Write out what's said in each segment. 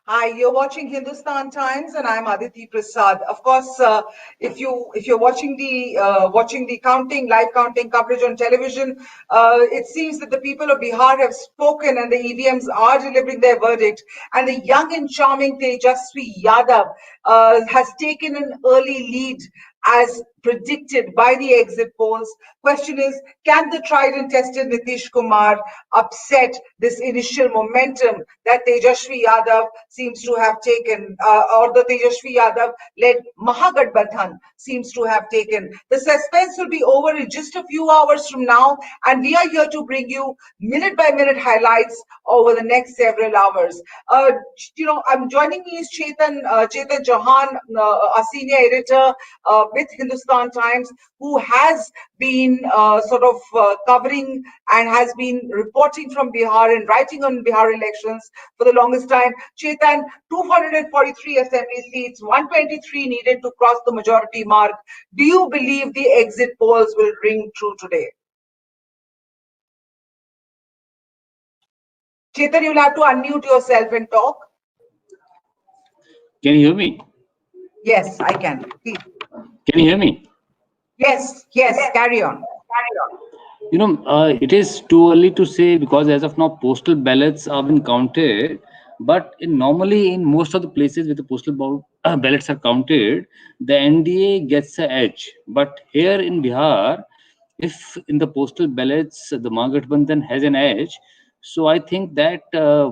Hi, you're watching Hindustan Times, and I'm Aditi Prasad. Of course, if you're watching the live counting coverage on television, it seems that the people of Bihar have spoken, and the EVMs are delivering their verdict. And the young and charming Tejashwi Yadav has taken an early lead, as predicted by the exit polls. Question is, can the tried and tested Nitish Kumar upset this initial momentum that Tejashwi Yadav seems to have taken, or the Tejashwi Yadav led Mahagathbandhan seems to have taken? The suspense will be over in just a few hours from now, and we are here to bring you minute by minute highlights over the next several hours. I'm joining me is Chetan Johan, a senior editor with Hindustan Times, who has been covering and has been reporting from Bihar and writing on Bihar elections for the longest time. Chetan, 243 assembly seats, 123 needed to cross the majority mark. Do you believe the exit polls will ring true today? Chetan, you'll have to unmute yourself and talk. Can you hear me? Yes, I can. Please. Can you hear me? Yes, carry on. It is too early to say because as of now, postal ballots have been counted. But normally, in most of the places where the ballots are counted, the NDA gets an edge. But here in Bihar, if in the postal ballots the Mahagathbandhan has an edge, so I think that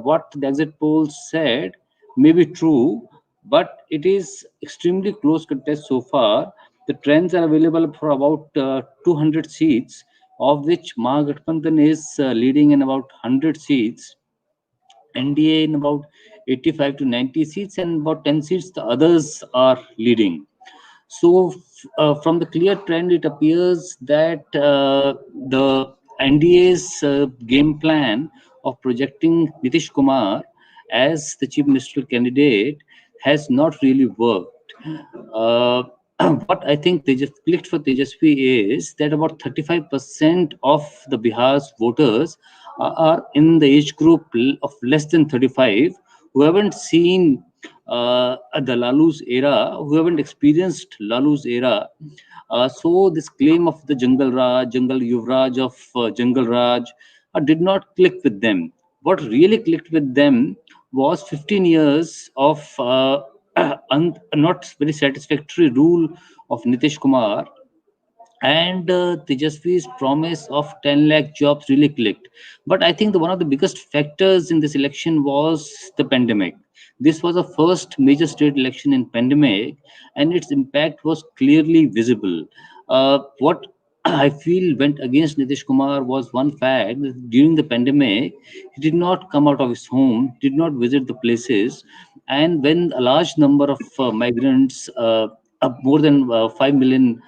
what the exit polls said may be true, but it is extremely close contest so far. The trends are available for about 200 seats, of which Mahagathbandhan is leading in about 100 seats, NDA in about 85 to 90 seats, and about 10 seats the others are leading. So, from the clear trend, it appears that the NDA's game plan of projecting Nitish Kumar as the chief ministerial candidate has not really worked. Uh, what I think they just clicked for Tejaswi is that about 35% of the Bihar's voters are in the age group of less than 35, who haven't seen the Lalu's era, who haven't experienced Lalu's era. So this claim of the Jungle Yuvraj of Jungle Raj did not click with them. What really clicked with them was 15 years of not very satisfactory rule of Nitish Kumar, and Tejaswi's promise of 10 lakh jobs really clicked. But I think one of the biggest factors in this election was the pandemic. This was the first major state election in pandemic, and its impact was clearly visible. What I feel went against Nitish Kumar was one fact that during the pandemic, he did not come out of his home, did not visit the places, and when a large number of migrants, more than 5 million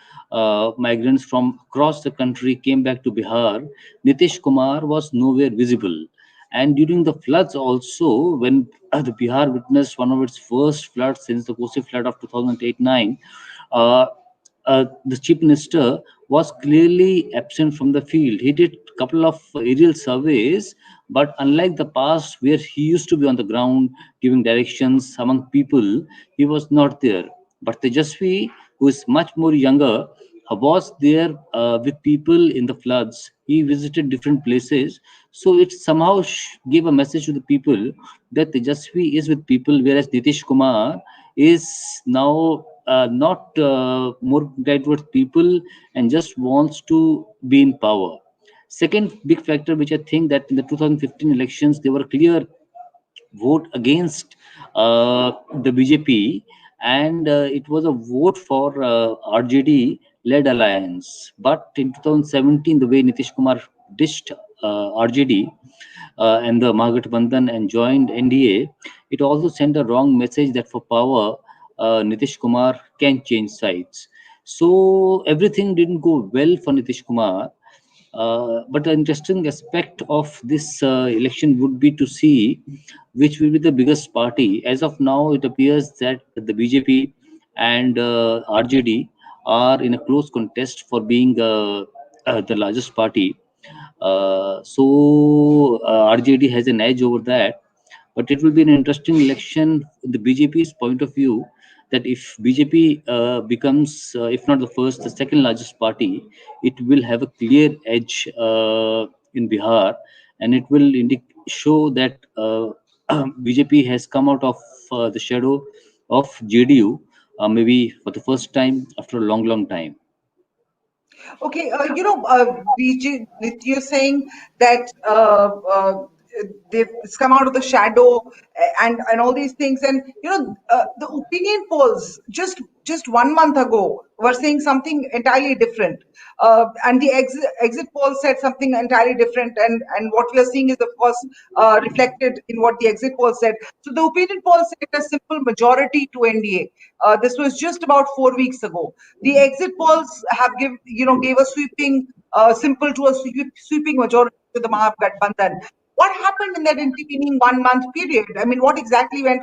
migrants from across the country came back to Bihar, Nitish Kumar was nowhere visible. And during the floods also, when the Bihar witnessed one of its first floods since the Kosi flood of 2008-9, uh, the chief minister was clearly absent from the field. He did a couple of aerial surveys, but unlike the past where he used to be on the ground giving directions among people, he was not there. But Tejaswi, who is much more younger, was there with people in the floods. He visited different places. So it somehow gave a message to the people that Tejaswi is with people, whereas Nitish Kumar is now not more guided towards people and just wants to be in power. Second big factor, which I think that in the 2015 elections, there were clear vote against the BJP, and it was a vote for RJD-led alliance. But in 2017, the way Nitish Kumar dished RJD and the Mahagathbandhan and joined NDA, it also sent a wrong message that for power, Nitish Kumar can change sides. So everything didn't go well for Nitish Kumar. But the interesting aspect of this election would be to see which will be the biggest party. As of now, it appears that the BJP and RJD are in a close contest for being the largest party. RJD has an edge over that. But it will be an interesting election in the BJP's point of view, that if BJP becomes, if not the first, the second largest party, it will have a clear edge in Bihar, and it will show that BJP has come out of the shadow of JDU, maybe for the first time after a long, long time. Okay, you're saying that it's come out of the shadow and all these things, and the opinion polls just 1 month ago were saying something entirely different, and the exit poll said something entirely different, and what we are seeing is of course reflected in what the exit poll said. So the opinion poll said a simple majority to NDA. This was just about 4 weeks ago. The exit polls have gave a sweeping, simple to a sweeping majority to the Mahagathbandhan. What happened in that intervening 1 month period? I mean, what exactly went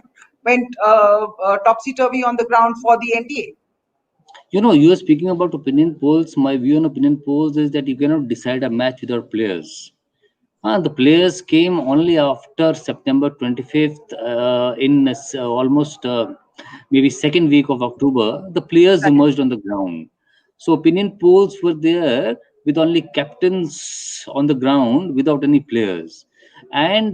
topsy turvy on the ground for the NDA? You are speaking about opinion polls. My view on opinion polls is that you cannot decide a match without players. The players came only after September 25th, in almost maybe second week of October. The players emerged on the ground. So opinion polls were there with only captains on the ground without any players. And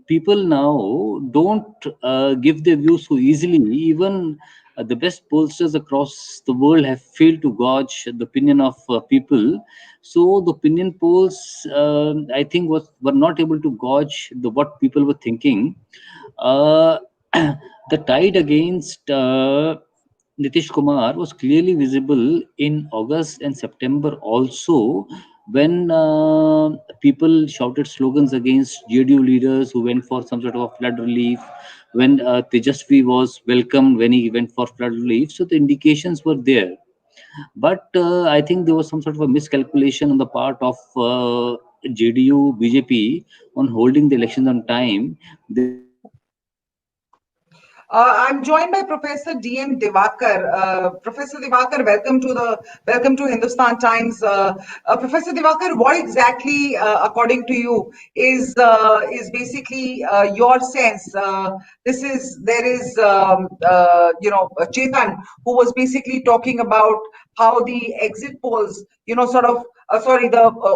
people now don't give their views so easily. Even the best pollsters across the world have failed to gauge the opinion of people. So the opinion polls, I think, were not able to gauge what people were thinking. Uh, the tide against Nitish Kumar was clearly visible in August and September also, when people shouted slogans against JDU leaders who went for some sort of flood relief, when Tejashwi was welcomed when he went for flood relief. So the indications were there. But I think there was some sort of a miscalculation on the part of JDU, BJP on holding the elections on time. They were thinking that I'm joined by Professor D.M. Divakar. Professor Divakar, welcome to Hindustan Times. Professor Divakar, what exactly, according to you, is basically your sense? There is Chetan, who was basically talking about how the exit polls, the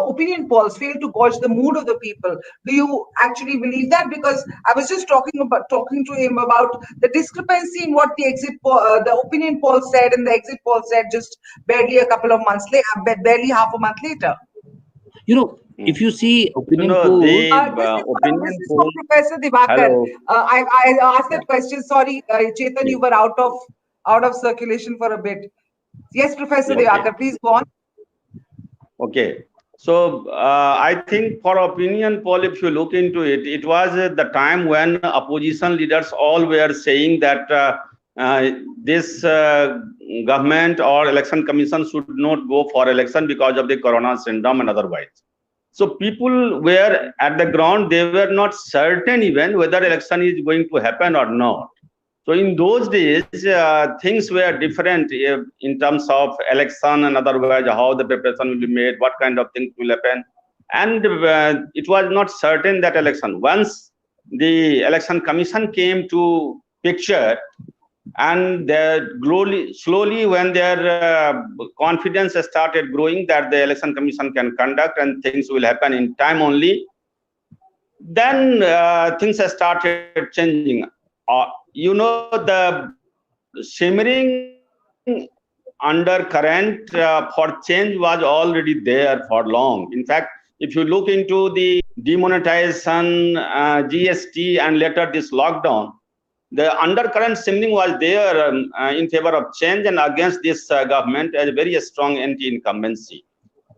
opinion polls fail to gauge the mood of the people. Do you actually believe that? Because I was just talking to him about the discrepancy in what the opinion poll said and the exit poll said just barely a couple of months later, barely half a month later. If you see opinion The polls, This opinion is for poll. Professor Divakar. Hello. I asked that question. Sorry, Chetan, you were out of circulation for a bit. Yes, Professor Yeah, okay. Divakar, please go on. Okay. So I think for opinion poll, if you look into it, it was the time when opposition leaders all were saying that this government or election commission should not go for election because of the corona syndrome and otherwise. So people were at the ground, they were not certain even whether election is going to happen or not. So in those days, things were different in terms of election and otherwise, how the preparation will be made, what kind of things will happen. And it was not certain that election. Once the election commission came to picture, and slowly when their confidence started growing that the election commission can conduct and things will happen in time only, then things have started changing. The simmering undercurrent for change was already there for long. In fact, if you look into the demonetization, GST, and later this lockdown, the undercurrent simmering was there in favor of change and against this government as a very strong anti-incumbency.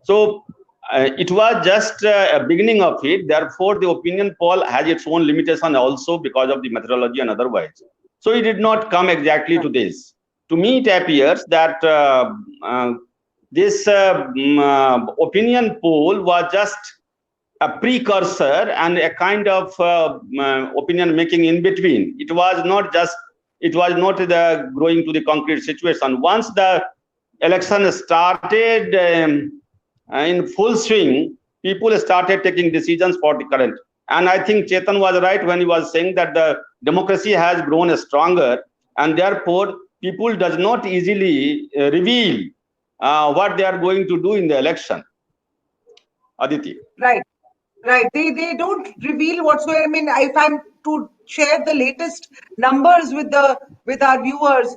So it was just a beginning of it. Therefore, the opinion poll has its own limitation also because of the methodology and otherwise. So it did not come exactly to this. To me, it appears that this opinion poll was just a precursor and a kind of opinion making in between. It was not the growing to the concrete situation. Once the election started in full swing, people started taking decisions for the current. And I think Chetan was right when he was saying that the democracy has grown stronger, and therefore people does not easily reveal what they are going to do in the election. Aditi. Right. Right. They don't reveal whatsoever. I mean, if I'm to share the latest numbers with our viewers,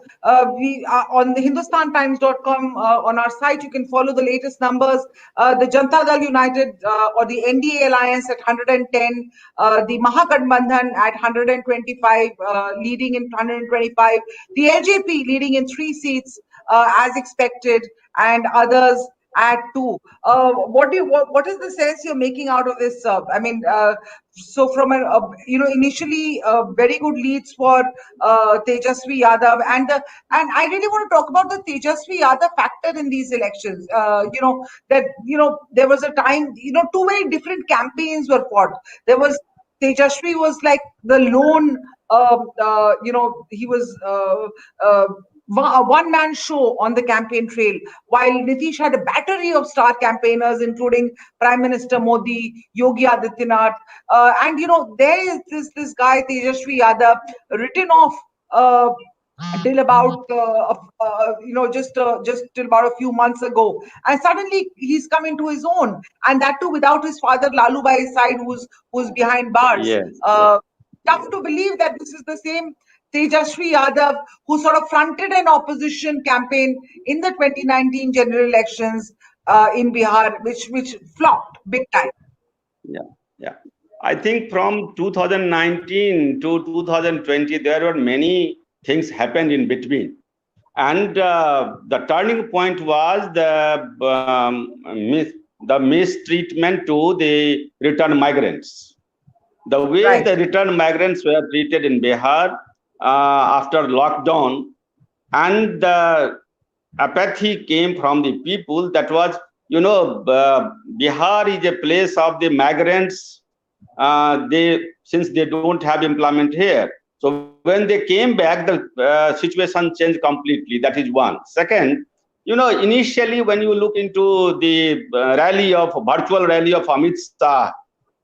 we on the HindustanTimes.com on our site, you can follow the latest numbers. The Janata Dal United or the NDA alliance at 110, the Mahagathbandhan at 125, leading in 125, the LJP leading in 3 seats as expected, and others at 2. What is the sense you're making out of this? I mean, so from initially very good leads for Tejashwi Yadav, and I really want to talk about the Tejashwi Yadav factor in these elections. There was a time, two very different campaigns were fought. There was Tejashwi was like the lone, he was a one-man show on the campaign trail, while Nitish had a battery of star campaigners, including Prime Minister Modi, Yogi Adityanath, and there is this guy Tejashwi Yadav written off till about just till about a few months ago, and suddenly he's come into his own, and that too without his father Lalu by his side, who's behind bars. Yes. Tough to believe that this is the same Tejashwi Yadav who sort of fronted an opposition campaign in the 2019 general elections in Bihar, which flopped big time. Yeah. I think from 2019 to 2020, there were many things happened in between. And the turning point was the mistreatment to the returned migrants. The way the returned migrants were treated in Bihar after lockdown, and the apathy came from the people. That was, Bihar is a place of the migrants. Since they don't have employment here, so when they came back, the situation changed completely. That is one. Second, initially when you look into the virtual rally of Amit Shah,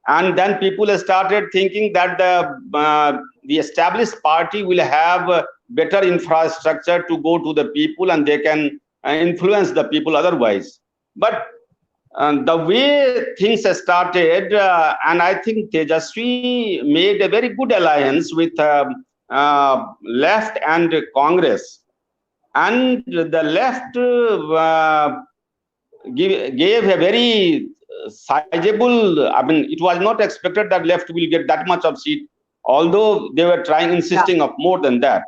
and then people started thinking that the established party will have better infrastructure to go to the people, and they can influence the people otherwise. But the way things started, and I think Tejashwi made a very good alliance with left and Congress, and the left gave a very sizable. I mean, it was not expected that left will get that much of seat, although they were insisting of more than that.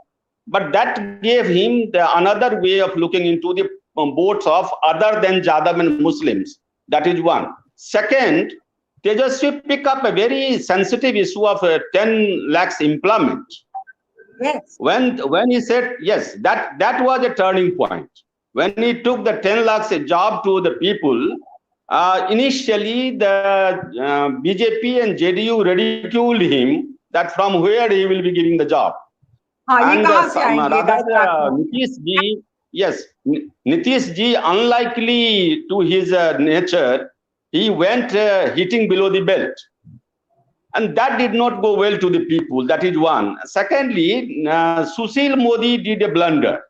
But that gave him another way of looking into the votes of other than Yadav and Muslims. That is one. Second, Tejashwi picked up a very sensitive issue of 10 lakhs employment. Yes. When he said, yes, that was a turning point. When he took the 10 lakhs job to the people, initially the BJP and JDU ridiculed him that from where he will be giving the job. And Nitish Ji, yes, Nitish Ji, unlikely to his nature, he went hitting below the belt. And that did not go well to the people. That is one. Secondly, Sushil Modi did a blunder.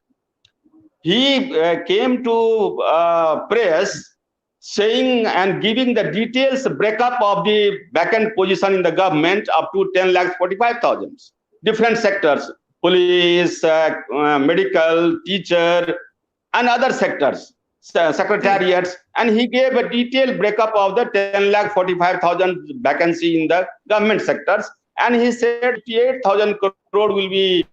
He came to press saying and giving the details breakup of the vacant position in the government up to 10,45,000. Different sectors, police, medical, teacher, and other sectors, secretariats. And he gave a detailed breakup of the 10,45,000 vacancy in the government sectors. And he said 58,000 crore will be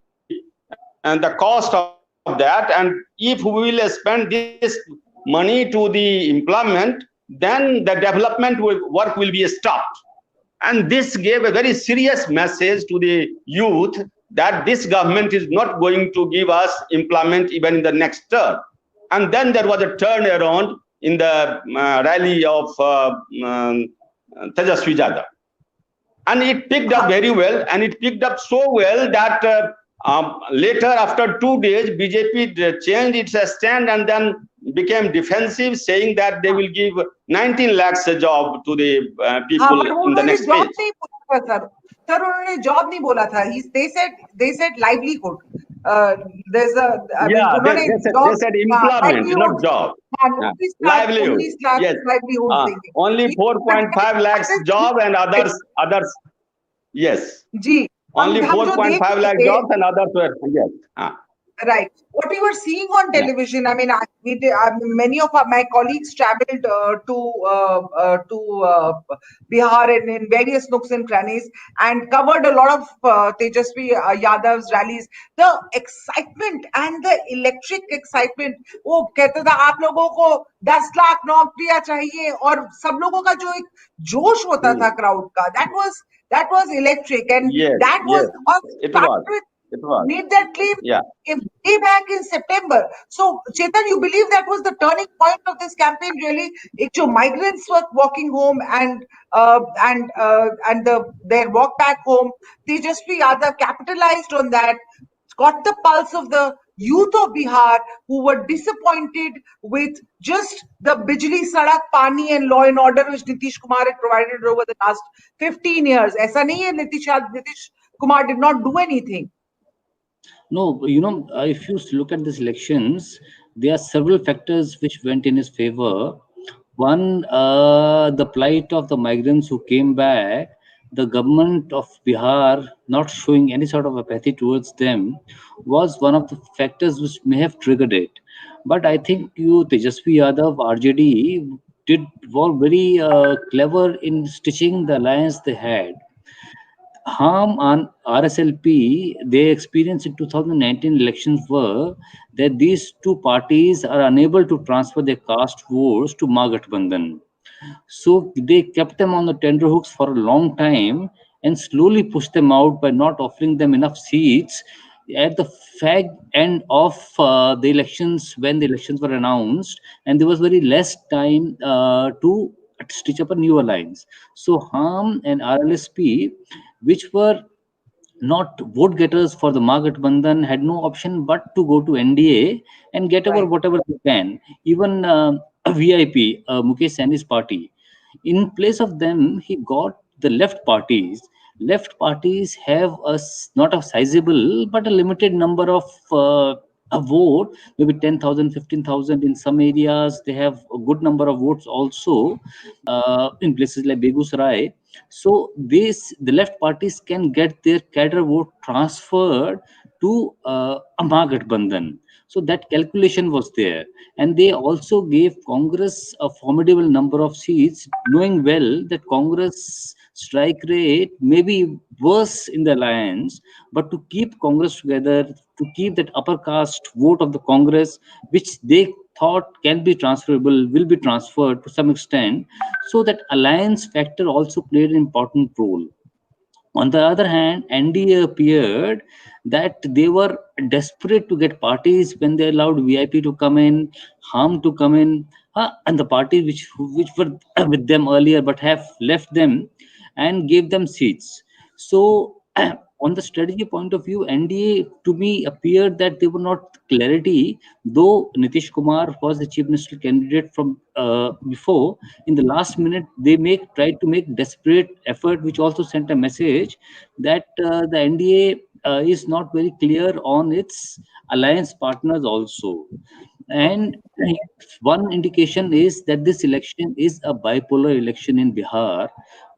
the cost of that. And if we will spend this money to the employment, then the development work will be stopped. And this gave a very serious message to the youth that this government is not going to give us employment even in the next term. And then there was a turnaround in the rally of Tejashwi Yadav. And it picked up very well, and it picked up so well that later, after 2 days, BJP changed its stand and then became defensive, saying that they will give 19 lakhs a job to the हाँ, people but in the उन्होंने next job phase. नहीं बोला था sir. Sir उन्होंने job नहीं बोला था। They said livelihood. There's a I mean Yeah, उन्होंने they job said employment, not livelihood job. हाँ Yeah. 19 Livelihood. Lakh Yes. livelihoods देंगे। Only ये 4.5 lakhs job and others. Yes. Ji Only हम जो देख 4.5 रहे lakh थे jobs and others were, yes. right. What we were seeing on Yeah. television, I mean, many of my colleagues traveled to Bihar and in various nooks and crannies and covered a lot of Tejashwi Yadav's rallies. The excitement and the electric excitement. वो कहता था आप लोगों को 10 लाख नौकरियां चाहिए और सब लोगों का जो एक जोश होता था crowd का. That was electric and Yes, that yes. was on It was. It was. made that claim Yeah. way back in September. So, Chetan, you believe that was the turning point of this campaign, really? Ek jo migrants were walking home and their walk back home, Tejashwi Yadav capitalized on that, got the pulse of the youth of Bihar who were disappointed with just the Bijli, Sadak, Pani and law and order which Nitish Kumar had provided over the last 15 years. Aisa nahi hai, Nitish Kumar did not do anything. No, if you look at these elections, there are several factors which went in his favor. One, the plight of the migrants who came back, the government of Bihar not showing any sort of apathy towards them was one of the factors which may have triggered it. But I think Tejasvi Yadav, RJD, were very clever in stitching the alliance they had. Harm on RSLP they experienced in 2019 elections were that these two parties are unable to transfer their caste votes to Mahagathbandhan. So they kept them on the tender hooks for a long time and slowly pushed them out by not offering them enough seats. At the fag end of the elections, when the elections were announced, and there was very less time to stitch up a new alliance. So Harm and RLSP, which were not vote getters for the Mahagathbandhan, had no option but to go to NDA and get over Right. whatever they can. Even a VIP, Mukesh Saini's party, in place of them, he got the left parties. Left parties have not a sizable but a limited number of a vote, maybe 10,000, 15,000 in some areas. They have a good number of votes also in places like Begusarai. So the left parties can get their cadre vote transferred to a Mahagathbandhan. So that calculation was there, and they also gave Congress a formidable number of seats, knowing well that Congress strike rate may be worse in the alliance, but to keep Congress together, to keep that upper caste vote of the Congress, which they thought can be transferable, will be transferred to some extent. So that alliance factor also played an important role. On the other hand, NDA appeared that they were desperate to get parties when they allowed VIP to come in, Harm to come in, and the parties which were with them earlier but have left them and gave them seats. So, on the strategy point of view, NDA to me appeared that they were not clarity, though Nitish Kumar was the chief minister candidate from before. In the last minute, they tried to make desperate effort, which also sent a message that the NDA is not very clear on its alliance partners also. And one indication is that this election is a bipolar election in Bihar,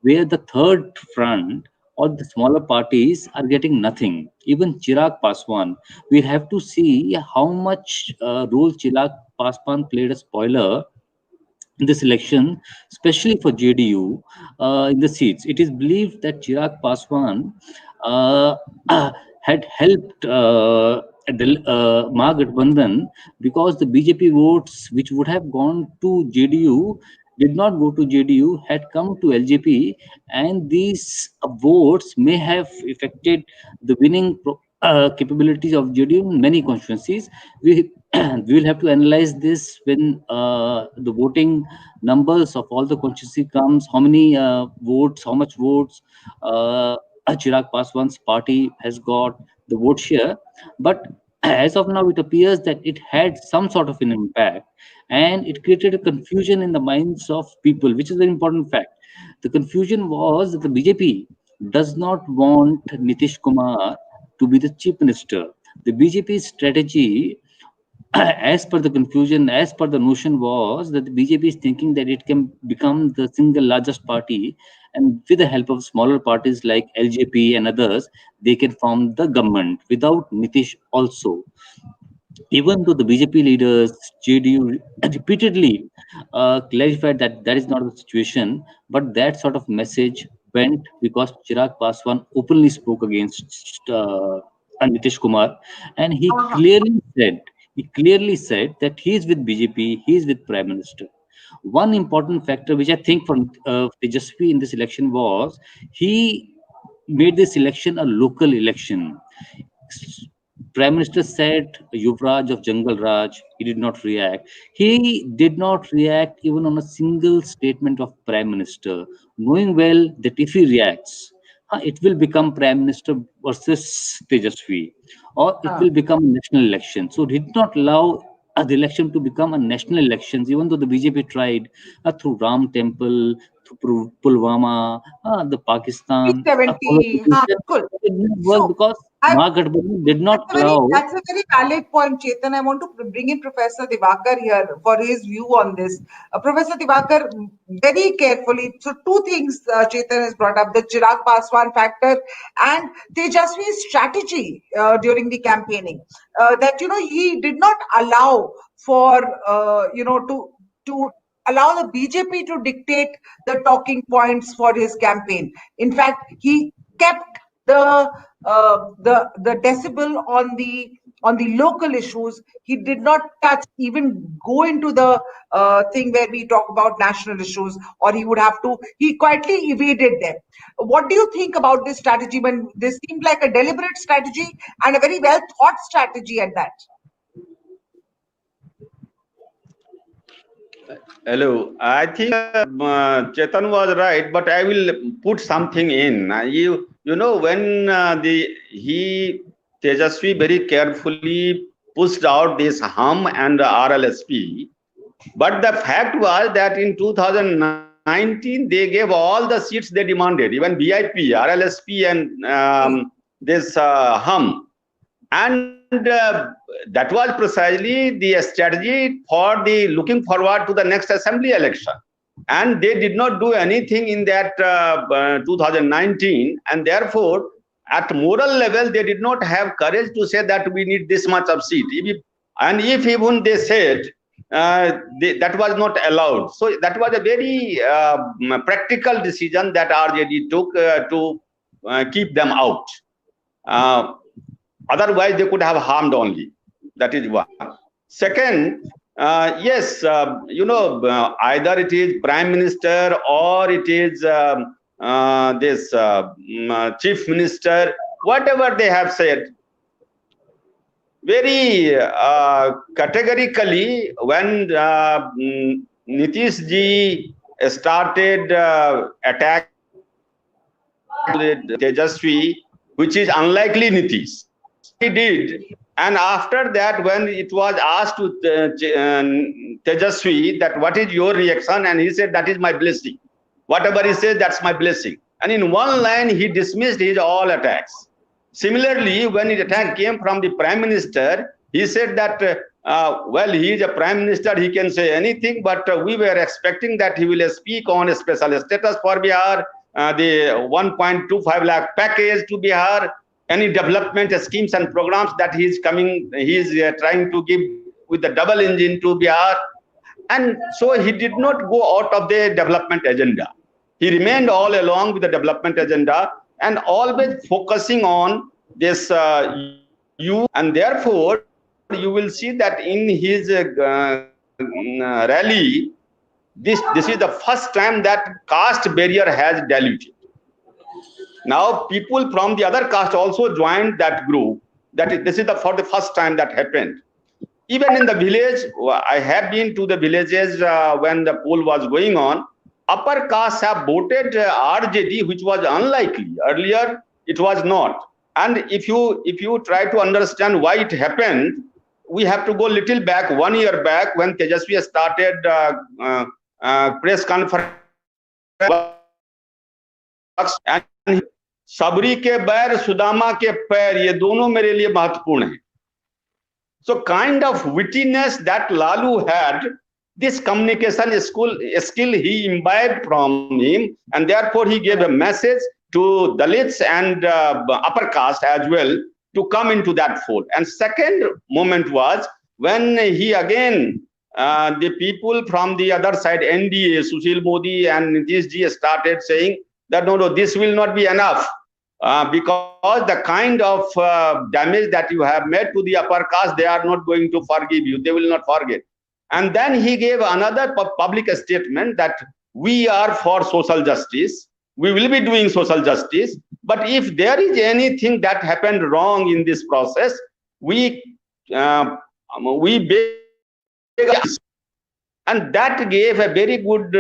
where the third front or the smaller parties are getting nothing. Even Chirag Paswan, we have to see how much role Chirag Paswan played a spoiler in this election, especially for JDU in the seats. It is believed that Chirag Paswan uh, had helped Mahagathbandhan because the BJP votes which would have gone to JDU did not go to JDU, had come to LJP, and these votes may have affected the winning capabilities of JDU in many constituencies. We we will have to analyze this when the voting numbers of all the constituency comes, how many votes, how much votes, Chirag Paswan's party has got the vote share, but as of now, it appears that it had some sort of an impact, and it created a confusion in the minds of people, which is an important fact. The confusion was that the BJP does not want Nitish Kumar to be the chief minister. The BJP's strategy, as per the confusion, as per the notion, was that the BJP is thinking that it can become the single largest party, and with the help of smaller parties like LJP and others, they can form the government without Nitish also. Even though the BJP leaders, JDU, repeatedly clarified that that is not the situation, but that sort of message went because Chirag Paswan openly spoke against Nitish Kumar, and Uh-huh. he clearly said that he is with BJP, he is with Prime Minister. One important factor, which I think for Tejaswi in this election, was he made this election a local election. Prime Minister said Yuvraj of Jungle Raj. He did not react. He did not react even on a single statement of Prime Minister, knowing well that if he reacts, it will become Prime Minister versus Tejaswi, or it will become a national election. So he did not allow the election to become a national elections, even though the BJP tried through Ram Temple, through Pulwama, the Pakistan, 370. Cool. it did not work So, because I, Mahagathbandhan did not allow. that's a very valid point, Chetan. I want to bring in Professor Divakar here for his view on this. Professor Divakar, very carefully. So, two things Chetan has brought up: the Chirag Paswan factor and Tejaswi's strategy during the campaigning. That he did not allow for to allow the BJP to dictate the talking points for his campaign. In fact, he kept the decibel on the local issues. He did not touch, even go into the thing where we talk about national issues, or he would have to. He quietly evaded them. What do you think about this strategy? When this seemed like a deliberate strategy and a very well thought strategy at that. Hello. I think Chetan was right, but I will put something in. You know when he Tejaswi very carefully pushed out this hum and RLSP, but the fact was that in 2019 they gave all the seats they demanded, even BIP, RLSP, and this hum. And that was precisely the strategy for the looking forward to the next assembly election. And they did not do anything in that 2019, and therefore at moral level they did not have courage to say that we need this much of seat. And if even they said that was not allowed. So that was a very practical decision that RJD took to keep them out. Otherwise, they could have harmed only. That is one. Second, yes, either it is Prime Minister or it is this Chief Minister, whatever they have said, very categorically, when Nitish ji started attacking Tejaswi, which is unlikely Nitish. He did, and after that, when it was asked to Tejaswi that what is your reaction, and he said that is my blessing. Whatever he says, that's my blessing. And in one line, he dismissed his all attacks. Similarly, when the attack came from the Prime Minister, he said that well, he is a Prime Minister, he can say anything, but we were expecting that he will speak on a special status for Bihar, the 1.25 lakh package to Bihar, any development schemes and programs that he is trying to give with the double engine to Bihar. And so he did not go out of the development agenda. He remained all along with the development agenda and always focusing on this youth. And therefore, you will see that in his rally, this is the first time that caste barrier has diluted. Now, people from the other caste also joined that group. This is for the first time that happened. Even in the village, I have been to the villages when the poll was going on. Upper castes have voted RJD, which was unlikely. Earlier, It was not. And if you try to understand why it happened, we have to go little back, 1 year back, when Tejashwi started press conference, and सबरी के बैर सुदामा के पैर, ये दोनों मेरे लिए महत्वपूर्ण हैं. So kind of wittiness that Lalu had, this communication skill he imbibed from him, and therefore he gave a message to Dalits and upper caste as well to come into that fold. And second moment was when he again, the people from the other side, NDA, Sushil Modi and Nitish Ji, started saying that no, this will not be enough. Because the kind of damage that you have made to the upper caste, they are not going to forgive you. They will not forget. And then he gave another public statement that we are for social justice. We will be doing social justice. But if there is anything that happened wrong in this process, we beg. And that gave a very good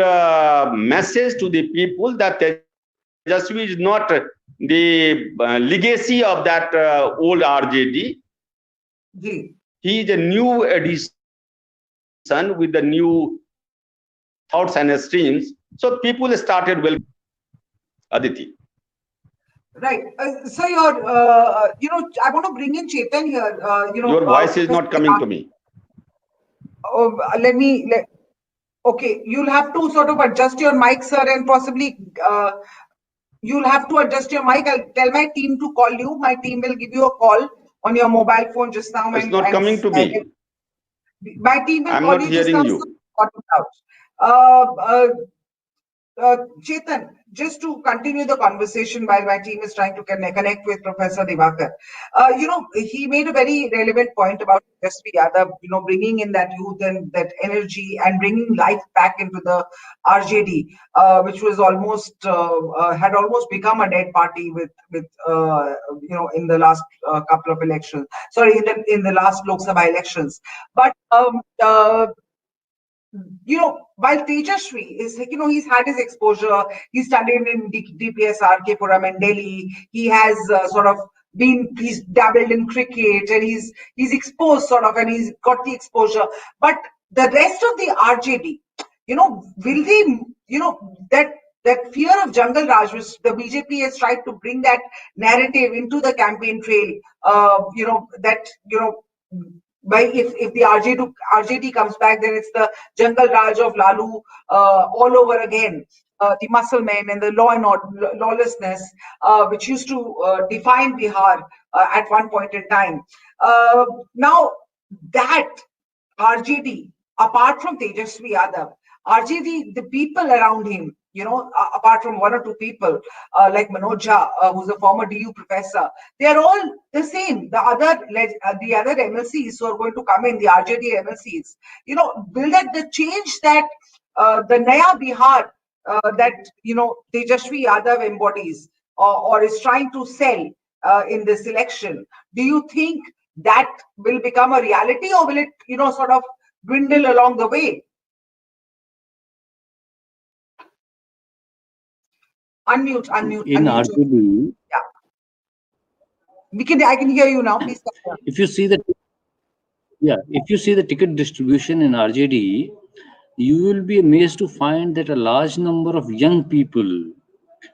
message to the people that Tejashwi is not the legacy of that old RJD. He is a new addition with the new thoughts and streams. So people started welcoming Aditi. Right. So your, I want to bring in Chetan here. Your voice is not coming to me. Okay, you'll have to sort of adjust your mic, sir, and possibly you'll have to adjust your mic. I'll tell my team to call you. My team will give you a call on your mobile phone just now. It's not coming to me. My team will call you just now. I'm not hearing you. Chetan, just to continue the conversation while my team is trying to connect with Professor Divakar, he made a very relevant point about Tejashwi Yadav, bringing in that youth and that energy and bringing life back into the RJD, which was had almost become a dead party with in the last couple of elections. Sorry, in the last Lok Sabha elections, but while Tejashwi is, he's had his exposure, he studied in DPS RK Puram in Delhi, he has he's dabbled in cricket, and he's exposed and he's got the exposure. But the rest of the RJD, will they, that fear of Jungle Raj, which the BJP has tried to bring that narrative into the campaign trail, if the RJD comes back, then it's the Jungle Raj of Lalu all over again. The muscle men and the law and order, lawlessness, which used to define Bihar at one point in time. Now, that RJD, apart from Tejashwi Yadav, RJD, the people around him, apart from one or two people like Manoj Jha, who's a former DU professor, they are all the same. The other MLCs who are going to come in, the RJD MLCs, will the change that the Naya Bihar that Tejashwi Yadav embodies or is trying to sell in this election, do you think that will become a reality, or will it sort of dwindle along the way? Unmute. In RJD, yeah. I can hear you now. Please. If you see the ticket distribution in RJD, you will be amazed to find that a large number of young people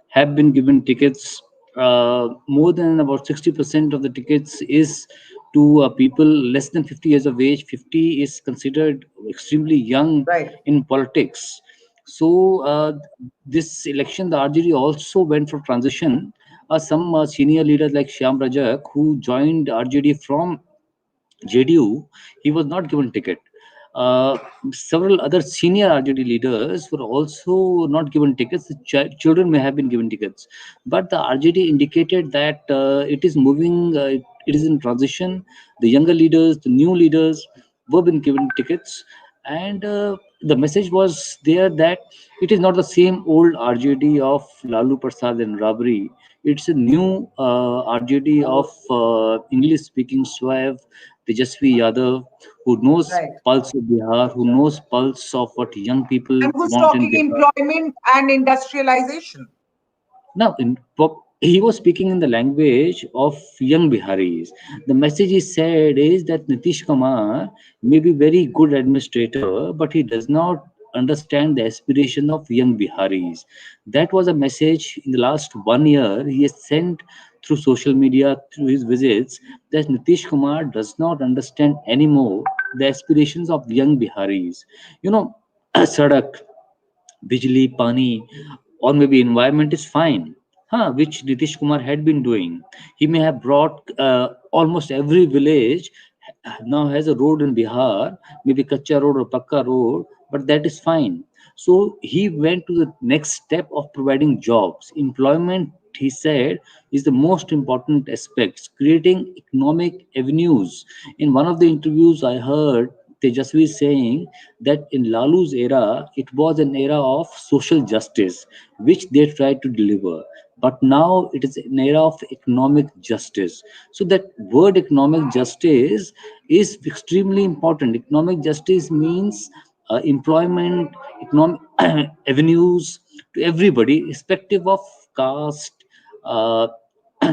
have been given tickets. More than about 60% of the tickets is to people less than 50 years of age. 50 is considered extremely young in politics. So this election, the RJD also went for transition. Some senior leaders like Shyam Rajak, who joined RJD from JDU, he was not given ticket. Several other senior RJD leaders were also not given tickets. The children may have been given tickets, but the RJD indicated that it is moving, it is in transition. The younger leaders, the new leaders were been given tickets, and the message was there that it is not the same old RJD of Lalu Prasad and Rabri. It's a new RJD of English-speaking Swave, Tejashwi Yadav, who knows pulse of Bihar, who knows pulse of what young people and who's want talking in Bihar. Employment and industrialization. Now, he was speaking in the language of young Biharis. The message he said is that Nitish Kumar may be very good administrator, but he does not understand the aspiration of young Biharis. That was a message in the last 1 year he has sent through social media, through his visits, that Nitish Kumar does not understand anymore the aspirations of young Biharis. You know, Sadak, Bijli, Pani, or maybe environment is fine, which Nitish Kumar had been doing. He may have brought almost every village now has a road in Bihar, maybe Kacha road or Pakka road, but that is fine. So he went to the next step of providing jobs. Employment, he said, is the most important aspects, creating economic avenues. In one of the interviews I heard Tejashwi saying that in Lalu's era, it was an era of social justice, which they tried to deliver. But now it is an era of economic justice. So that word economic justice is extremely important. Economic justice means employment, economic avenues to everybody, irrespective of caste, uh,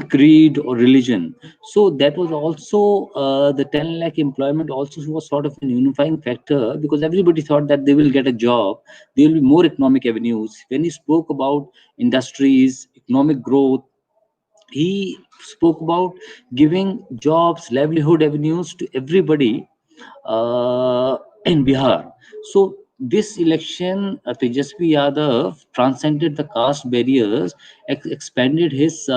creed, or religion. So that was also the 10 lakh employment also was sort of an unifying factor, because everybody thought that they will get a job, there will be more economic avenues. When he spoke about industries, economic growth, he spoke about giving jobs, livelihood avenues to everybody in Bihar. So this election, Tejashwi Yadav transcended the caste barriers, expanded his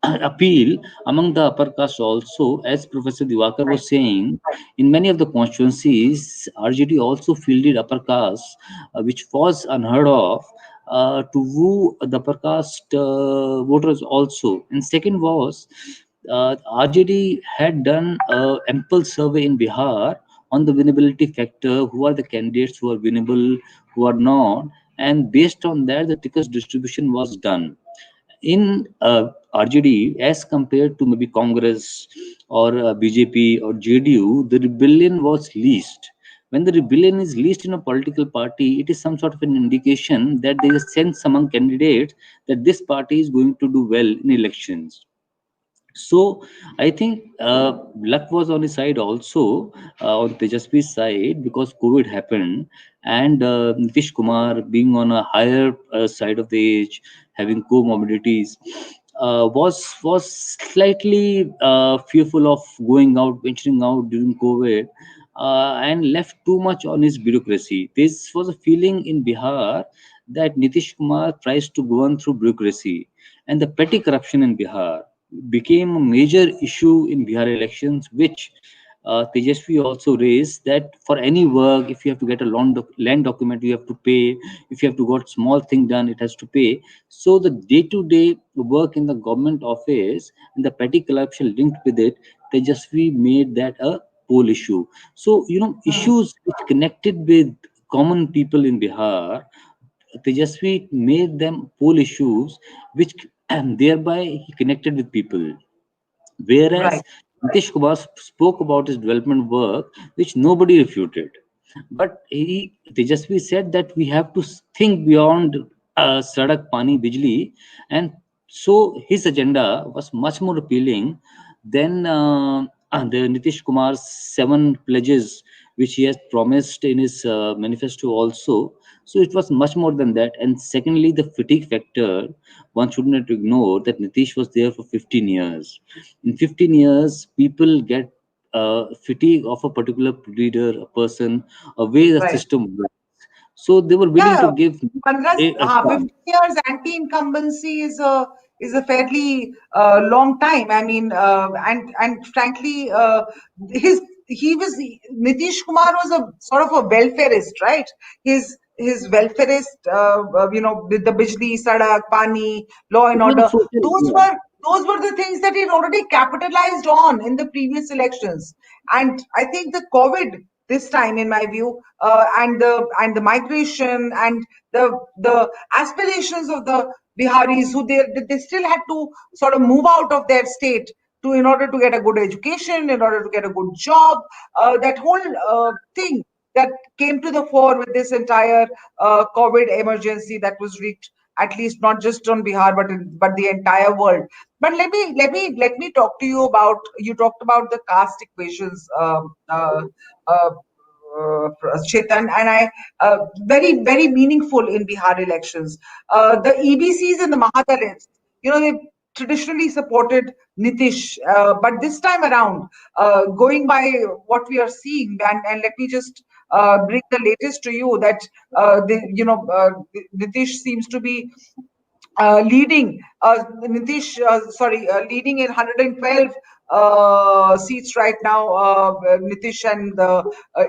appeal among the upper caste also. As Professor Diwakar Right. was saying, in many of the constituencies, RJD also fielded upper caste, which was unheard of, to woo the upper caste voters also. And second was, RJD had done a ample survey in Bihar on the winnability factor, who are the candidates who are winnable, who are not, and based on that, the tickets distribution was done. In RJD, as compared to maybe Congress or BJP or JDU, the rebellion was least. When the rebellion is least in a political party, it is some sort of an indication that there is a sense among candidates that this party is going to do well in elections. So I think luck was on his side also, on Tejasvi's side, because COVID happened, and Nitish Kumar being on a higher side of the age, having comorbidities, was slightly fearful of going out, venturing out during COVID, and left too much on his bureaucracy. This was a feeling in Bihar that Nitish Kumar tries to govern through bureaucracy, and the petty corruption in Bihar became a major issue in Bihar elections, which Tejashwi also raised, that for any work, if you have to get a land document, you have to pay. If you have to got small thing done, it has to pay. So the day-to-day work in the government office and the petty corruption linked with it, Tejashwi made that a poll issue. So Hmm. issues which connected with common people in Bihar, Tejasvi made them poll issues, which and thereby he connected with people. Whereas Right. Nitish Kumar spoke about his development work, which nobody refuted. But Tejasvi said that we have to think beyond Sadak, Pani, Bijli, and so his agenda was much more appealing than the Nitish Kumar's 7 pledges, which he has promised in his manifesto also. So it was much more than that. And secondly, the fatigue factor, one should not ignore that Nitish was there for 15 years. In 15 years, people get fatigue of a particular leader, a person, a way the Right. system works. So they were willing to Yeah, give Pandra's, a chance. 50 years anti-incumbency is a fairly long time. I mean, and frankly, his he was Nitish Kumar was a sort of a welfareist, right? His welfareist, with the Bijli, Sadak, Pani, law and It was a order. social, Those yeah. were those were the things that he'd already capitalized on in the previous elections. And I think the COVID this time, in my view, and the migration and the aspirations of the Biharis, who they still had to sort of move out of their state to in order to get a good education, in order to get a good job. That whole thing that came to the fore with this entire COVID emergency that was wreaked at least not just on Bihar, but the entire world. But let me talk to you about, you talked about the caste equations, uh, Chetan, and very meaningful in Bihar elections. The EBCs and the Mahadalits, they traditionally supported Nitish, but this time around, going by what we are seeing, and let me just bring the latest to you, that Nitish seems to be leading in 112 seats right now. Nitish and the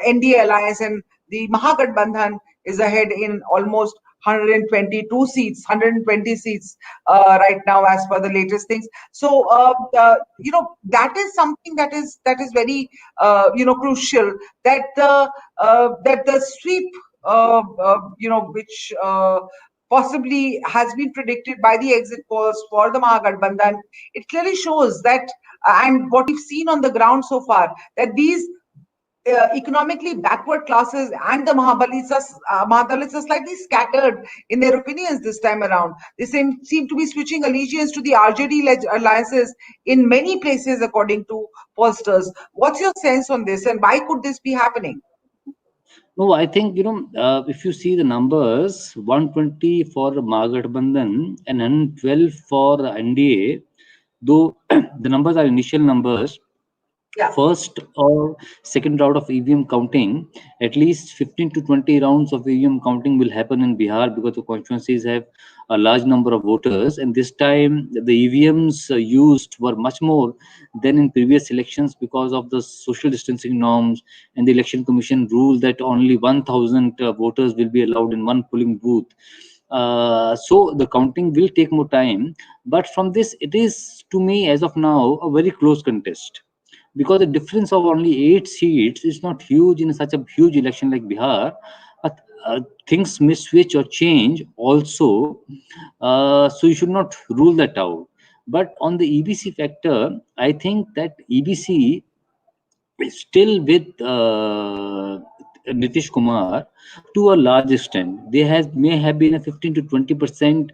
NDA alliance, and the Mahagathbandhan is ahead in almost 122 seats, 120 seats right now, as per the latest things. So, that is something that is very crucial, that the sweep, which possibly has been predicted by the exit polls for the Mahagathbandhan, it clearly shows that, and what we've seen on the ground so far, that these economically backward classes and the Mahadalits are slightly scattered in their opinions this time around. They seem to be switching allegiance to the RJD alliances in many places, according to pollsters. What's your sense on this, and why could this be happening? No, I think, if you see the numbers, 120 for Mahagathbandhan and 112 for NDA, though the numbers are initial numbers, Yeah. first or second round of EVM counting, at least 15 to 20 rounds of EVM counting will happen in Bihar, because the constituencies have a large number of voters, and this time the EVMs used were much more than in previous elections, because of the social distancing norms, and the election commission ruled that only 1,000 voters will be allowed in one polling booth. So the counting will take more time, but from this, it is, to me, as of now, a very close contest, because the difference of only 8 seats is not huge in such a huge election like Bihar. But things may switch or change also, so you should not rule that out. But on the EBC factor, I think that EBC is still with Nitish Kumar to a large extent. There may have been a 15 to 20%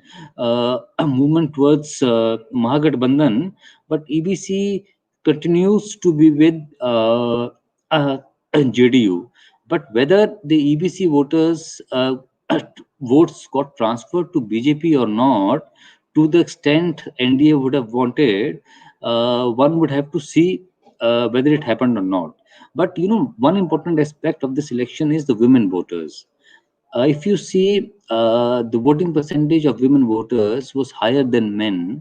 movement towards Mahagathbandhan, but EBC continues to be with uh, JDU. But whether the EBC voters votes got transferred to BJP or not, to the extent NDA would have wanted, one would have to see whether it happened or not. But one important aspect of this election is the women voters. If you see, the voting percentage of women voters was higher than men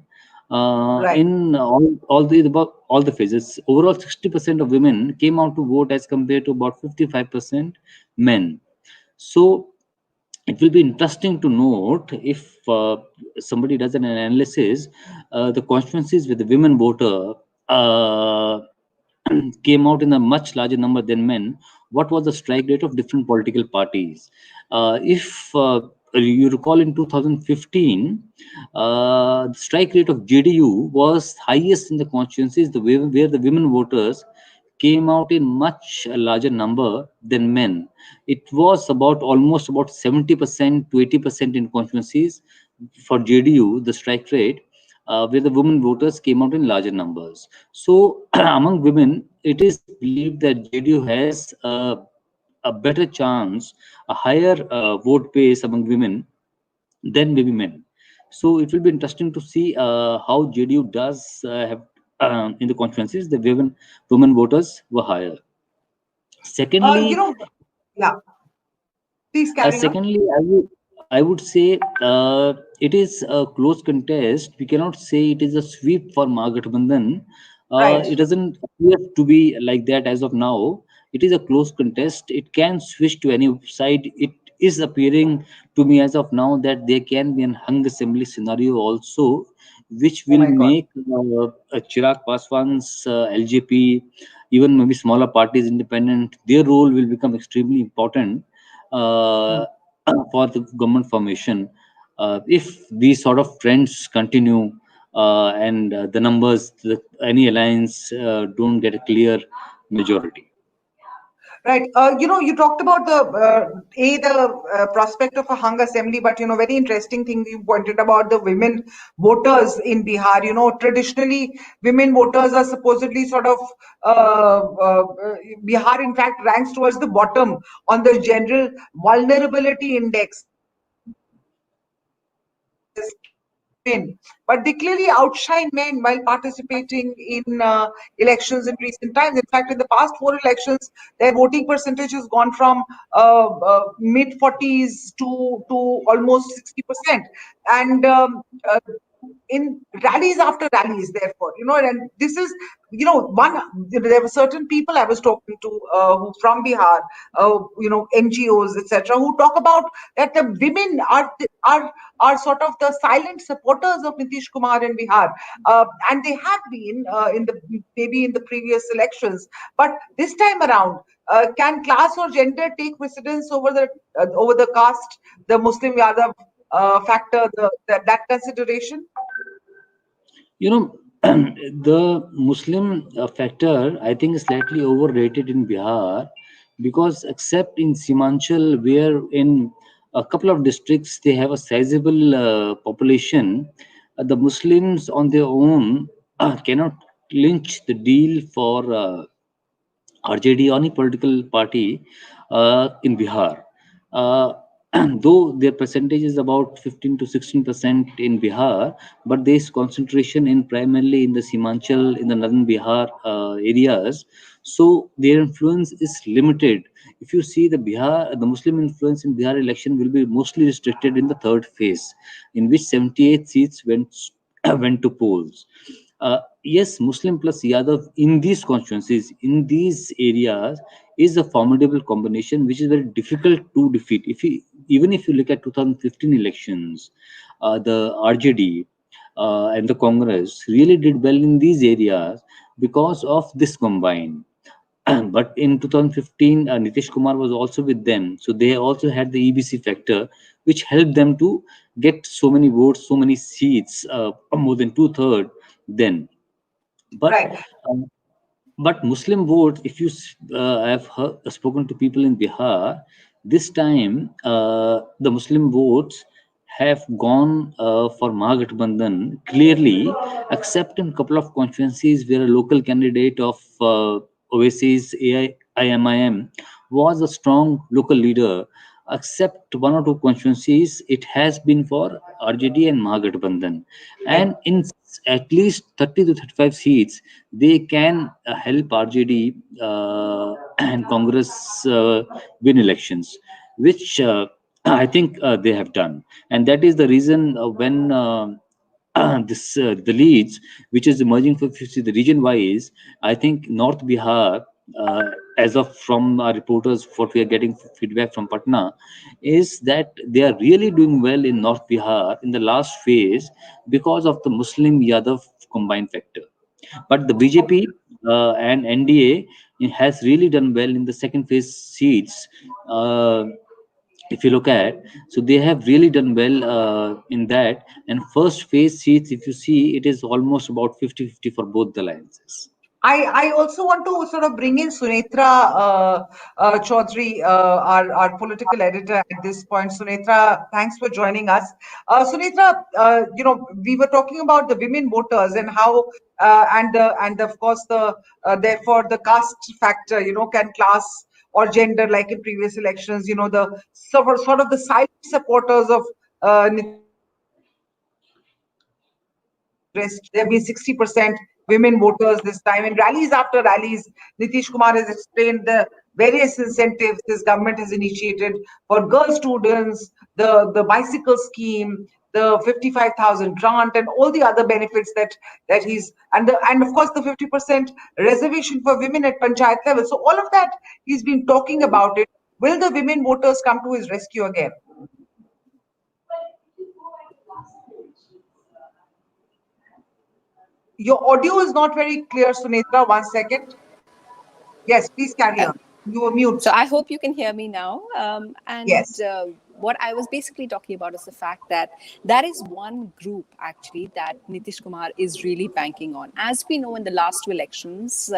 Right. in all the phases. Overall, 60% of women came out to vote, as compared to about 55% men. So it will be interesting to note, if somebody does an analysis, the constituencies with the women voter uh, came out in a much larger number than men. What was the strike rate of different political parties? If you recall, in 2015, the strike rate of JDU was highest in the constituencies where the women voters came out in much larger number than men. It was about almost about 70% to 80% in constituencies for JDU, the strike rate, where the women voters came out in larger numbers. So, among women, it is believed that JDU has a better chance, a higher vote base among women than maybe men. So, it will be interesting to see how JDU does have in the conferences. The women voters were higher. You Secondly, know, yeah. Please carry on. secondly, I would say it is a close contest. We cannot say it is a sweep for Mahagathbandhan. Right. It doesn't appear to be like that as of now. It is a close contest. It can switch to any side. It is appearing to me as of now that there can be an hung assembly scenario also, which Oh will my God. make Chirag Paswan's LJP, even maybe smaller parties, independent, their role will become extremely important Hmm. uh, for the government formation, if these sort of trends continue, and the numbers, any alliance don't get a clear majority. Right. You talked about the prospect of a hung assembly, but very interesting thing you pointed about the women voters in Bihar. Traditionally, women voters are supposedly sort of Bihar, in fact, ranks towards the bottom on the general vulnerability index women, but they clearly outshine men while participating in elections in recent times. In fact, in the past four elections, their voting percentage has gone from mid 40s to almost 60%, and in rallies after rallies, therefore, and this is, one, there were certain people I was talking to who from Bihar, NGOs, etc., who talk about that the women are sort of the silent supporters of Nitish Kumar in Bihar, and they have been in the maybe in the previous elections, but this time around, can class or gender take precedence over the caste, the Muslim-Yadav factor, that consideration? You know, the Muslim factor, I think, is slightly overrated in Bihar because, except in Simanchal, where in a couple of districts they have a sizable population, the Muslims on their own cannot clinch the deal for RJD or any political party in Bihar. Uh, though their percentage is about 15 to 16% in Bihar, but there is concentration in primarily in the Simanchal, in the northern Bihar areas. So their influence is limited. If you see the Muslim influence in Bihar election will be mostly restricted in the third phase, in which 78 seats went went to polls. Yes, Muslim plus Yadav in these constituencies, in these areas, is a formidable combination which is very difficult to defeat. Even if you look at 2015 elections, the RJD and the Congress really did well in these areas because of this combine. But in 2015, Nitish Kumar was also with them, so they also had the EBC factor, which helped them to get so many votes, so many seats, more than two-thirds. Then, but Right. um, but Muslim vote, if you have spoken to people in Bihar, this time the Muslim votes have gone for Mahagathbandhan clearly, except in a couple of constituencies where a local candidate of Oasis AIMIM was a strong local leader. Except one or two constituencies, it has been for RJD and Mahagathbandhan, Right. and in at least 30 to 35 seats they can help RJD and Congress win elections, which I think they have done, and that is the reason when this the leads which is emerging for, if you see the region wise, I think North Bihar. As of from our reporters, what we are getting feedback from Patna is that they are really doing well in North Bihar in the last phase because of the Muslim Yadav combined factor. But the BJP and NDA has really done well in the second phase seats. If you look at, so they have really done well in that. And first phase seats, if you see, it is almost about 50-50 for both the alliances. I also want to sort of bring in Sunetra Chaudhary, our political editor at this point. Sunetra, thanks for joining us. Sunetra, we were talking about the women voters and how, and of course therefore the caste factor, can class or gender, like in previous elections, the sort of the silent supporters of Nitish interest. There have been 60% women voters this time. In rallies after rallies, Nitish Kumar has explained the various incentives this government has initiated for girl students, the bicycle scheme, the 55,000 grant, and all the other benefits that he's and of course the 50% reservation for women at panchayat level. So all of that he's been talking about it. Will the women voters come to his rescue again? Your audio is not very clear, Sunetra. One second. Yes, please carry Uh, on. You were mute. So I hope you can hear me now. And Yes. what I was basically talking about is the fact that that is one group actually that Nitish Kumar is really banking on. As we know, in the last two elections,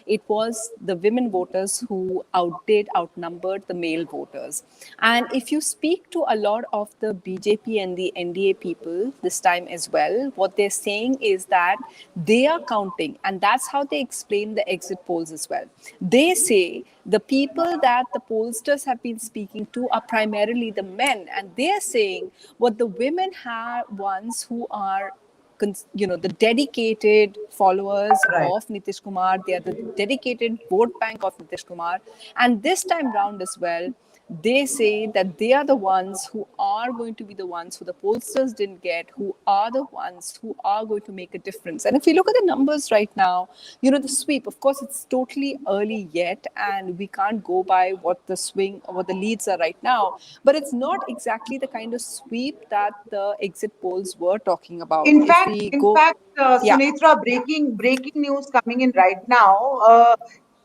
it was the women voters who outnumbered the male voters. And if you speak to a lot of the BJP and the NDA people this time as well, what they're saying is that they are counting, and that's how they explain the exit polls as well. They say the people that the pollsters have been speaking to are primarily the men, and they're saying what the women have ones who are the dedicated followers of Nitish Kumar. They are the dedicated vote bank of Nitish Kumar. And this time round as well, they say that they are the ones who are going to be the ones who the pollsters didn't get, who are the ones who are going to make a difference. And if you look at the numbers right now, the sweep, of course, it's totally early yet, and we can't go by what the swing or what the leads are right now, but it's not exactly the kind of sweep that the exit polls were talking about. In If fact, we in go, fact, yeah. Sunetra, breaking news coming in right now.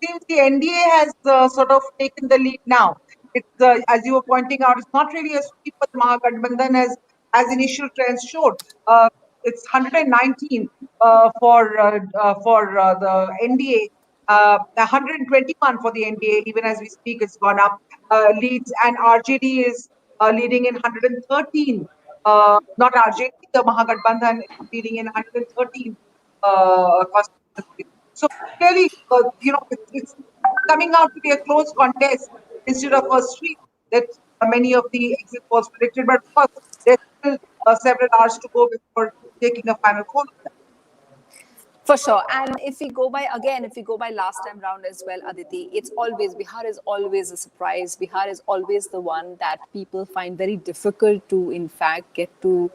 Seems the NDA has sort of taken the lead now. It's as you were pointing out, it's not really a sweep for the Mahagathbandhan as initial trends showed. It's 119 for the NDA. 121 for the NDA. Even as we speak, it's gone up. Leads, and RJD is leading in 113. Not RJD, the Mahagathbandhan is leading in 113 constituencies. So clearly, it's coming out to be a close contest instead of a sweep that many of the exit polls predicted. But of course, there's still several hours to go before taking a final call. For sure. And if we go by last time round as well, Aditi, Bihar is always a surprise. Bihar is always the one that people find very difficult to, in fact, get to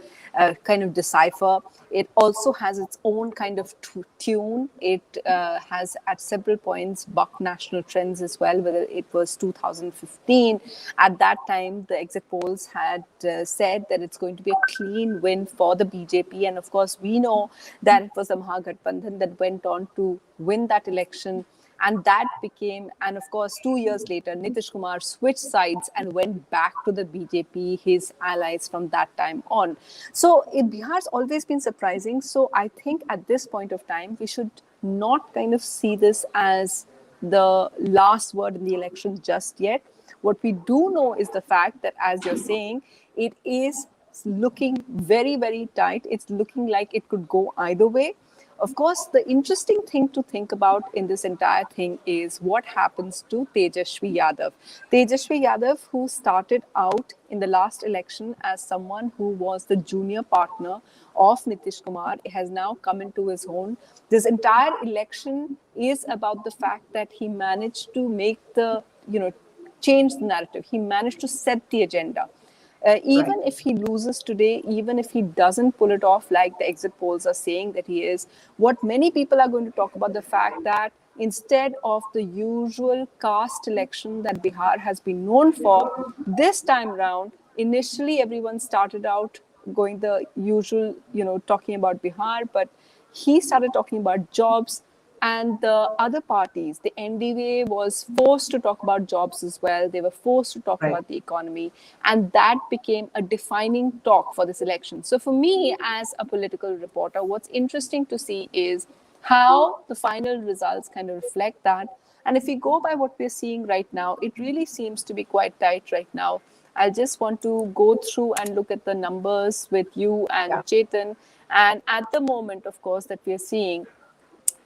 kind of decipher. It also has its own kind of tune. It has at several points bucked national trends as well, whether it was 2015. At that time, the exit polls had said that it's going to be a clean win for the BJP. And of course, we know that it was the Mahagathbandhan that went on to win that election. And that became, and of course, 2 years later, Nitish Kumar switched sides and went back to the BJP, his allies from that time on. So Bihar's always been surprising. So I think at this point of time, we should not kind of see this as the last word in the election just yet. What we do know is the fact that, as you're saying, it is looking very, very tight. It's looking like it could go either way. Of course, the interesting thing to think about in this entire thing is what happens to Tejashwi Yadav. Tejashwi Yadav, who started out in the last election as someone who was the junior partner of Nitish Kumar, has now come into his own. This entire election is about the fact that he managed to make change the narrative. He managed to set the agenda. Even if he loses today, even if he doesn't pull it off like the exit polls are saying that he is, what many people are going to talk about the fact that instead of the usual caste election that Bihar has been known for, this time round, initially everyone started out going the usual, talking about Bihar, but he started talking about jobs. And the other parties, the NDA was forced to talk about jobs as well. They were forced to talk about the economy. And that became a defining talk for this election. So for me, as a political reporter, what's interesting to see is how the final results kind of reflect that. And if we go by what we're seeing right now, it really seems to be quite tight right now. I just want to go through and look at the numbers with you and Chetan. And at the moment, of course, that we're seeing,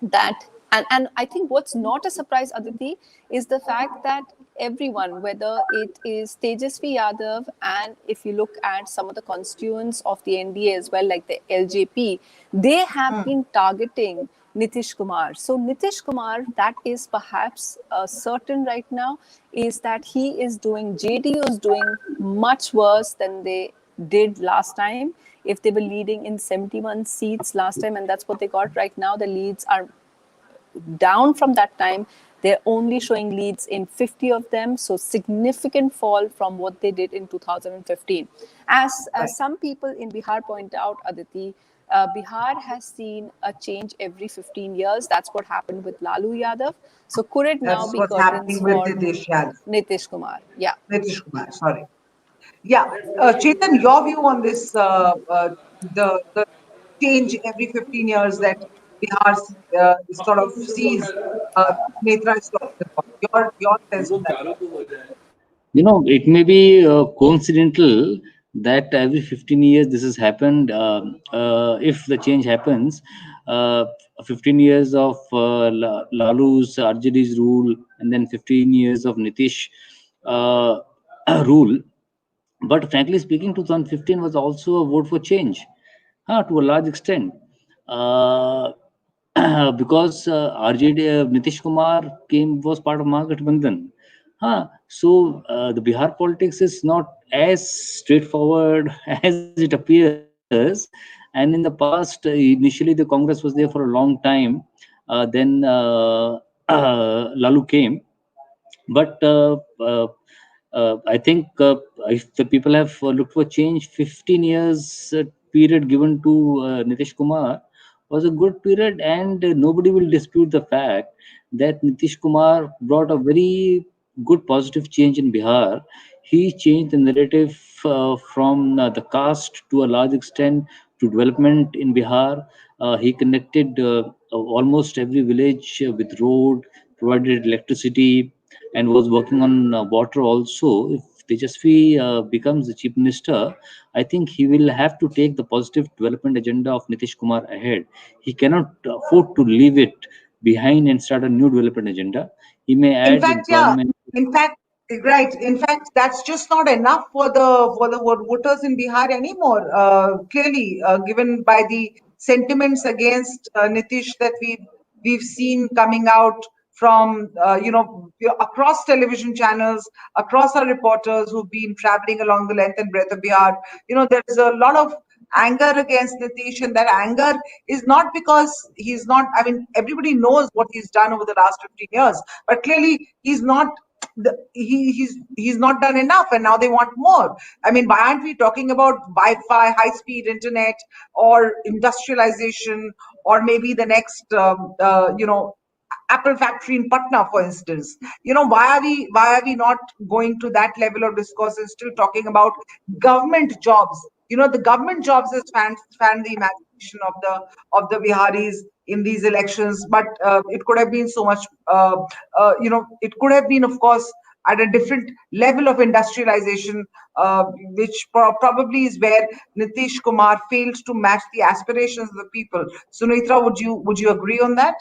that and I think what's not a surprise, Aditi, is the fact that everyone, whether it is Tejashwi Yadav, and if you look at some of the constituents of the NDA as well, like the LJP, they have been targeting Nitish Kumar. So Nitish Kumar, that is perhaps certain right now, is that JDU is doing much worse than they did last time. If they were leading in 71 seats last time, and that's what they got right now, the leads are down from that time. They're only showing leads in 50 of them. So significant fall from what they did in 2015. As some people in Bihar point out, Aditi, Bihar has seen a change every 15 years. That's what happened with Lalu Yadav. So could it now be curtains for Nitish Nitish Kumar? Yeah. Nitish Kumar, sorry. Yeah, Chetan, your view on this, the change every 15 years that Bihar sort of sees, Netra is talking about. Your sense on that? It may be coincidental that every 15 years this has happened. If the change happens, uh, 15 years of Lalu's RJD's rule, and then 15 years of Nitish uh, rule. But frankly speaking, 2015 was also a vote for change, to a large extent. Uh, because RJD Nitish Kumar came was part of Mahagathbandhan. The Bihar politics is not as straightforward as it appears. And in the past, initially the Congress was there for a long time. Then Lalu came, but I think if the people have looked for change, 15 years period given to Nitish Kumar was a good period, and nobody will dispute the fact that Nitish Kumar brought a very good positive change in Bihar. He changed the narrative from the caste to a large extent to development in Bihar. He connected almost every village with road, provided electricity, and was working on water also. If Tejashwi becomes the chief minister, I think he will have to take the positive development agenda of Nitish Kumar ahead. He cannot afford to leave it behind and start a new development agenda. He may In add fact, yeah. employment. In fact, right. In fact, that's just not enough for the voters in Bihar anymore. Clearly, given by the sentiments against Nitish that we've seen coming out from across television channels, across our reporters who've been traveling along the length and breadth of Bihar. There's a lot of anger against Nitish, and that anger is not because he's not. I mean, everybody knows what he's done over the last 15 years, but clearly he's not. He's not done enough, and now they want more. I mean, why aren't we talking about Wi-Fi, high-speed internet, or industrialization, or maybe the next, Apple factory in Patna, for instance? Why are we not going to that level of discourse and still talking about government jobs? The government jobs has fanned the imagination of the Biharis in these elections, but it could have been so much. It could have been, of course, at a different level of industrialization, which probably is where Nitish Kumar failed to match the aspirations of the people. Sunitra, would you agree on that?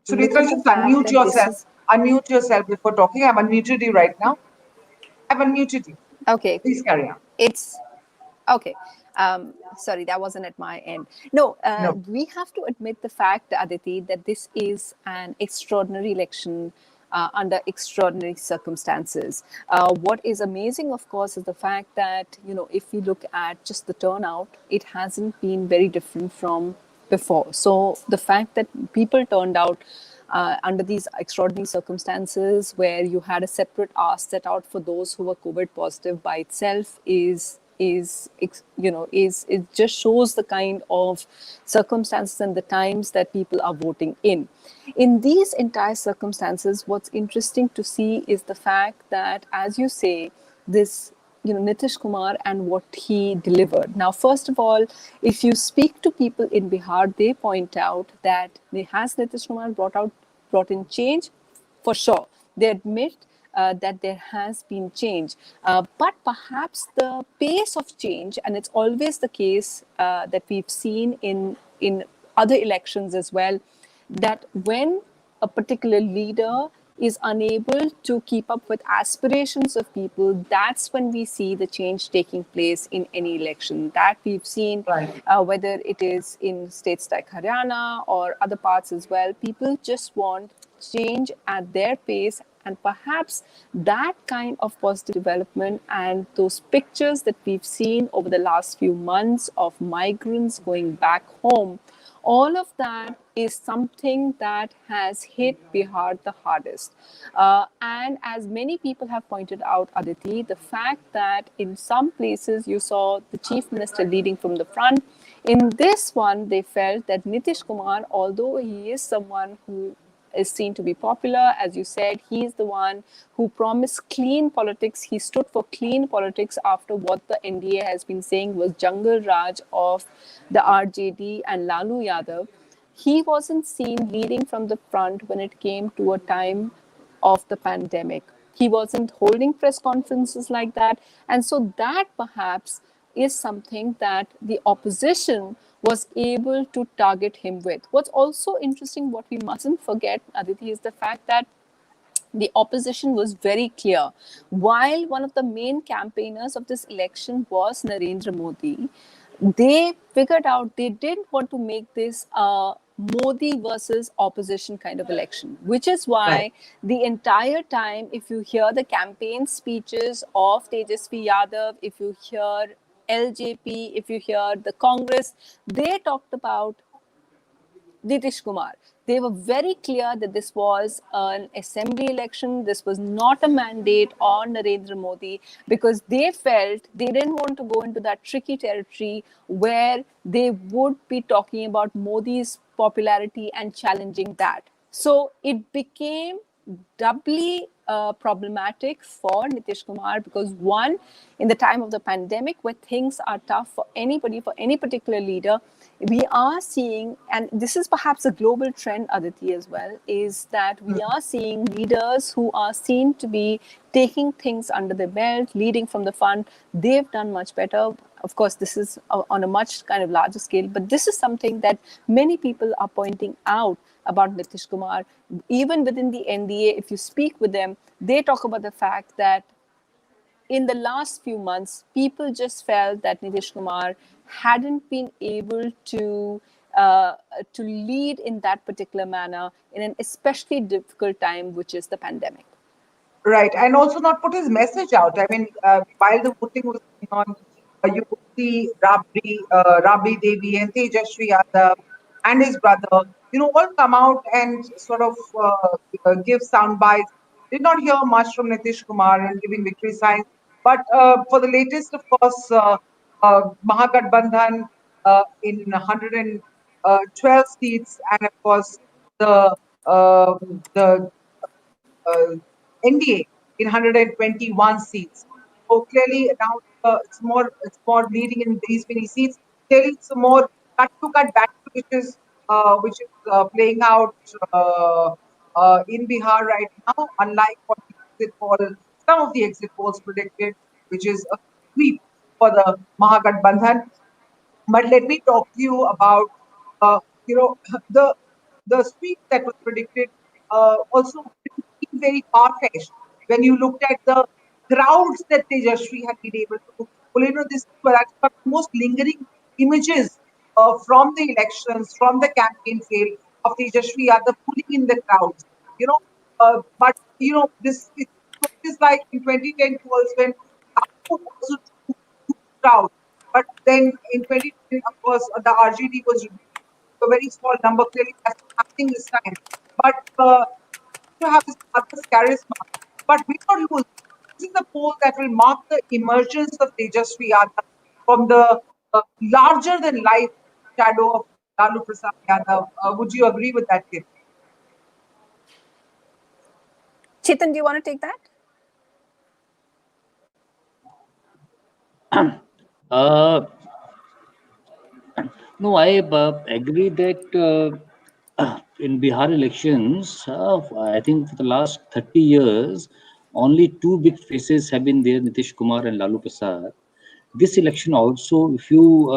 Sunitra, Looking just at fact unmute that this yourself. is Unmute yourself before talking. I've unmuted you right now. I've unmuted you. okay. Please carry on. It's okay. Sorry, that wasn't at my end. No, No. we have to admit the fact, Aditi, that this is an extraordinary election under extraordinary circumstances. What is amazing, of course, is the fact that, if we look at just the turnout, it hasn't been very different from before. So the fact that people turned out under these extraordinary circumstances, where you had a separate ask set out for those who were COVID positive, by itself is it just shows the kind of circumstances and the times that people are voting in these entire circumstances. What's interesting to see is the fact that, as you say, this Nitish Kumar and what he delivered. Now, first of all, if you speak to people in Bihar, they point out that has Nitish Kumar brought in change? For sure. They admit that there has been change. But perhaps the pace of change, and it's always the case that we've seen in other elections as well, that when a particular leader is unable to keep up with aspirations of people, that's when we see the change taking place in any election. That we've seen, Right. whether it is in states like Haryana or other parts as well. People just want change at their pace, and perhaps that kind of positive development and those pictures that we've seen over the last few months of migrants going back home, all of that is something that has hit Bihar the hardest. And as many people have pointed out, Aditi, the fact that in some places you saw the chief minister leading from the front, in this one they felt that Nitish Kumar, although he is someone who is seen to be popular. As you said, he's the one who promised clean politics. He stood for clean politics after what the NDA has been saying was jungle raj of the RJD and Lalu Yadav. He wasn't seen leading from the front when it came to a time of the pandemic. He wasn't holding press conferences like that. And so that perhaps is something that the opposition was able to target him with. What's also interesting, what we mustn't forget, Aditi, is the fact that the opposition was very clear. While one of the main campaigners of this election was Narendra Modi, they figured out they didn't want to make this a Modi versus opposition kind of election, which is why Right. the entire time, if you hear the campaign speeches of Tejashwi Yadav, if you hear LJP, if you hear the Congress, they talked about Nitish Kumar. They were very clear that this was an assembly election. This was not a mandate on Narendra Modi, because they felt they didn't want to go into that tricky territory where they would be talking about Modi's popularity and challenging that. So it became doubly problematic for Nitish Kumar, because one, in the time of the pandemic, where things are tough for anybody, for any particular leader, we are seeing, and this is perhaps a global trend, Aditi, as well, is that we are seeing leaders who are seen to be taking things under their belt, leading from the front. They've done much better. Of course, this is on a much kind of larger scale, but this is something that many people are pointing out about Nitish Kumar. Even within the NDA, if you speak with them, they talk about the fact that in the last few months, people just felt that Nitish Kumar hadn't been able to lead in that particular manner in an especially difficult time, which is the pandemic. Right, and also not put his message out. I mean, while the voting was going on, you could see Rabri Devi and Tejashwi Yadav and his brother, all come out and sort of give sound bites. Did not hear much from Nitish Kumar and giving victory signs. But for the latest, of course, Mahagathbandhan in 112 seats, and of course the uh, NDA in 121 seats. So clearly now it's more leading in these many seats. Clearly it's a more cut to cut battle, which is playing out in Bihar right now, unlike what some of the exit polls predicted, which is a sweep for the Mahagathbandhan. But let me talk to you about uh, you know the sweep that was predicted also didn't seem very far-fetched when you looked at the crowds that Tejashwi had been able to pull. This is perhaps one of the most lingering images from the elections, from the campaign trail of Tejashwi Yadav pulling in the crowds. But this is like in 2010 was when Lapo also crowd. But then in 2020, of course, the RGD was reduced to a very small number. Clearly, that's not happening this time. But to have his other's charisma. But we don't lose. This is the poll that will mark the emergence of Tejashwi Yadav from the larger than life shadow of Lalu Prasad Yadav. Would you agree with that, Kit? Chetan, do you want to take that? Uh, no, I agree that in Bihar elections, I think for the last 30 years, only two big faces have been there, Nitish Kumar and Lalu Prasad. This election also, if you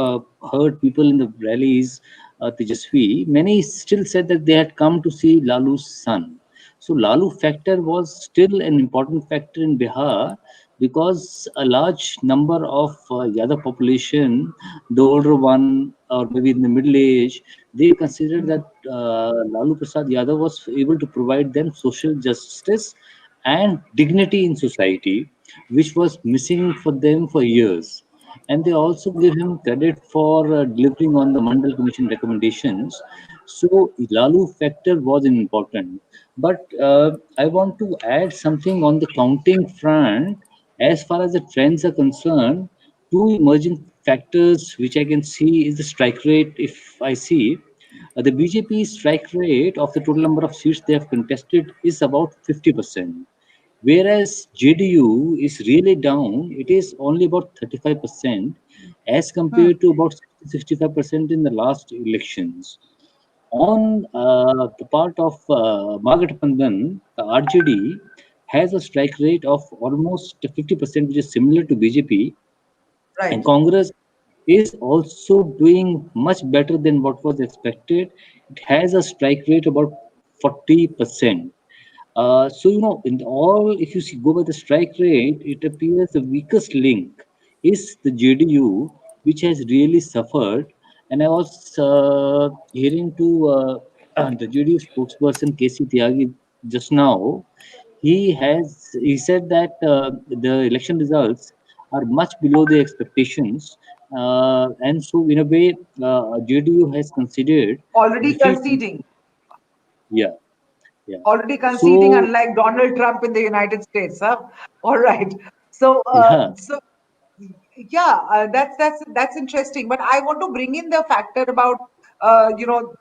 heard people in the rallies, Tejasvi, many still said that they had come to see Lalu's son. So Lalu factor was still an important factor in Bihar, because a large number of Yadav population, the older one or maybe in the middle age, they considered that Lalu Prasad Yadav was able to provide them social justice and dignity in society, which was missing for them for years. And they also give him credit for delivering on the Mandal Commission recommendations. So Lalu factor was important. But I want to add something on the counting front. As far as the trends are concerned, two emerging factors which I can see is the strike rate. If I see, The BJP strike rate of the total number of seats they have contested is about 50%, whereas JDU is really down. It is only about 35% as Hmm. compared to about 65% in the last elections. On the part of Mahagathbandhan, the RJD has a strike rate of almost 50%, which is similar to BJP, and Right. Congress is also doing much better than what was expected. It has a strike rate about 40%. So, in all, if you see, go by the strike rate, it appears the weakest link is the JDU, which has really suffered. And I was hearing to the JDU spokesperson KC Tyagi just now. He said that the election results are much below the expectations, and so in a way, JDU has considered Already defeat. conceding. Yeah, yeah. Already conceding, So unlike Donald Trump in the United States. Huh? All right. So, yeah. yeah, that's interesting. But I want to bring in the factor about you talked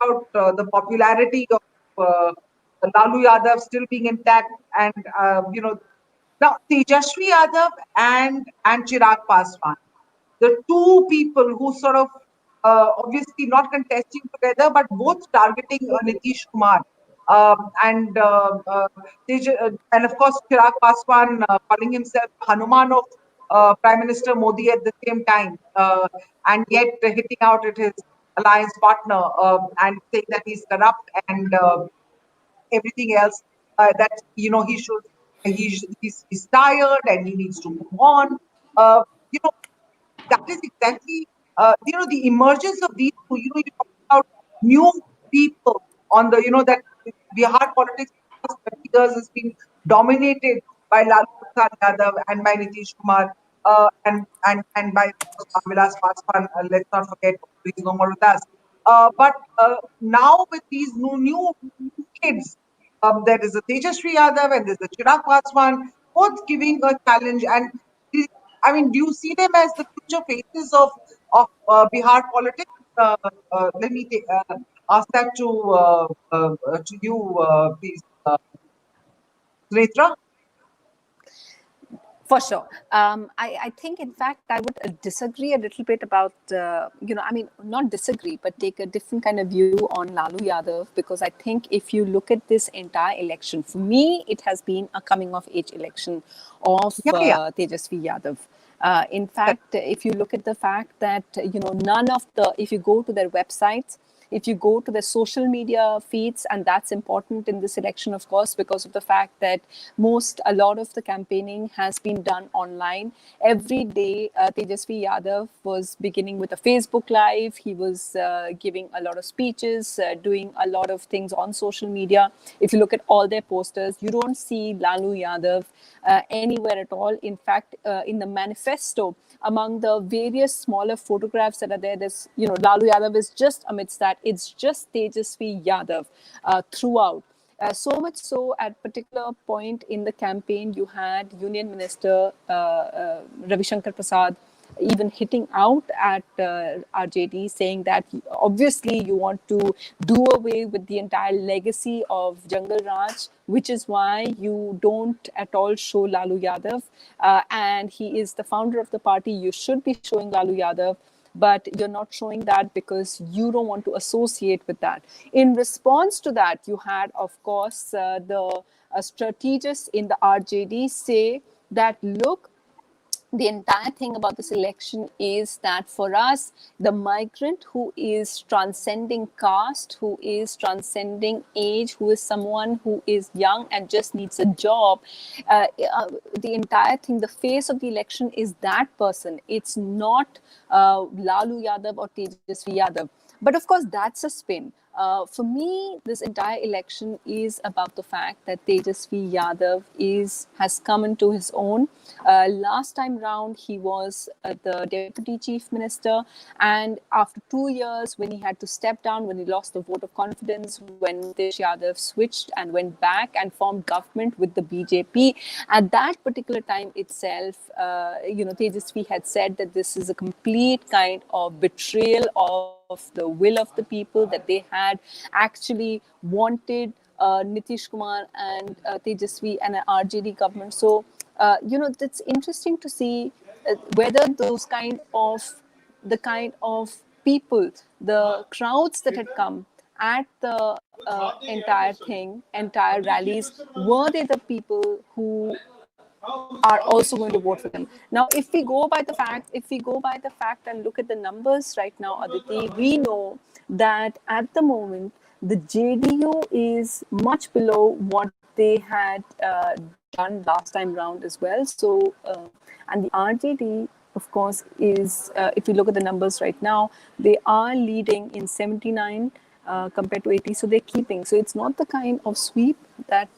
about the popularity of Lalu Yadav still being intact, and now Tejashwi Yadav and Chirag Paswan, the two people who sort of obviously not contesting together, but both targeting Nitish Kumar. And of course Chirag Paswan calling himself Hanuman of Prime Minister Modi at the same time, and yet hitting out at his alliance partner and saying that he's corrupt and everything else, that he should he's tired and he needs to move on. Uh, you know that is exactly the emergence of these two. You talk about new people on the that Bihar politics for the last 30 years has been dominated by Lalu Prasad Yadav and by Nitish Kumar, and by Vilas Paswan. Let's not forget who is no more with us. But now with these new kids, there is a Tejashwi Yadav and there's a Chirag Paswan, both giving a challenge. And I mean, do you see them as the future faces of Bihar politics? Let me ask that to you, please, Sunetra. For sure. I think, in fact, I would disagree a little bit about, I mean, not disagree, but take a different kind of view on Lalu Yadav, because I think if you look at this entire election, for me, it has been a coming of age election of Yeah, yeah. Tejashwi Yadav. In fact, if you look at the fact that, none of if you go to their websites, if you go to the social media feeds, and that's important in this election, of course, because of the fact that a lot of the campaigning has been done online. Every day, Tejashwi Yadav was beginning with a Facebook Live. He was giving a lot of speeches, doing a lot of things on social media. If you look at all their posters, you don't see Lalu Yadav anywhere at all. In fact, in the manifesto, among the various smaller photographs that are there, there's, Lalu Yadav is just amidst that. It's just Tejashwi Yadav throughout. So much so, at particular point in the campaign, you had Union Minister Ravi Shankar Prasad even hitting out at RJD, saying that obviously you want to do away with the entire legacy of Jungle Raj, which is why you don't at all show Lalu Yadav. And he is the founder of the party. You should be showing Lalu Yadav, but you're not showing that because you don't want to associate with that. In response to that, you had, of course, the strategists in the RJD say that, look, the entire thing about this election is that for us, the migrant who is transcending caste, who is transcending age, who is someone who is young and just needs a job, the entire thing, the face of the election is that person. It's not Lalu Yadav or Tejashwi Yadav. But of course, that's a spin. For me, this entire election is about the fact that Tejashwi Yadav has come into his own. Last time round, he was the deputy chief minister, and after 2 years, when he had to step down, when he lost the vote of confidence, when Nitish Yadav switched and went back and formed government with the BJP, at that particular time itself, Tejashwi had said that this is a complete kind of betrayal of of the will of the people, that they had actually wanted Nitish Kumar and Tejashwi and an RJD government. So, it's interesting to see whether those the kind of people, the crowds that had come at the entire rallies, were they the people who are also going to vote for them? Now, if we go by the fact and look at the numbers right now, Aditi, we know that at the moment the JDU is much below what they had done last time round as well. So, and the RJD, of course, is if you look at the numbers right now, they are leading in 79 compared to 80. So they're keeping. So it's not the kind of sweep that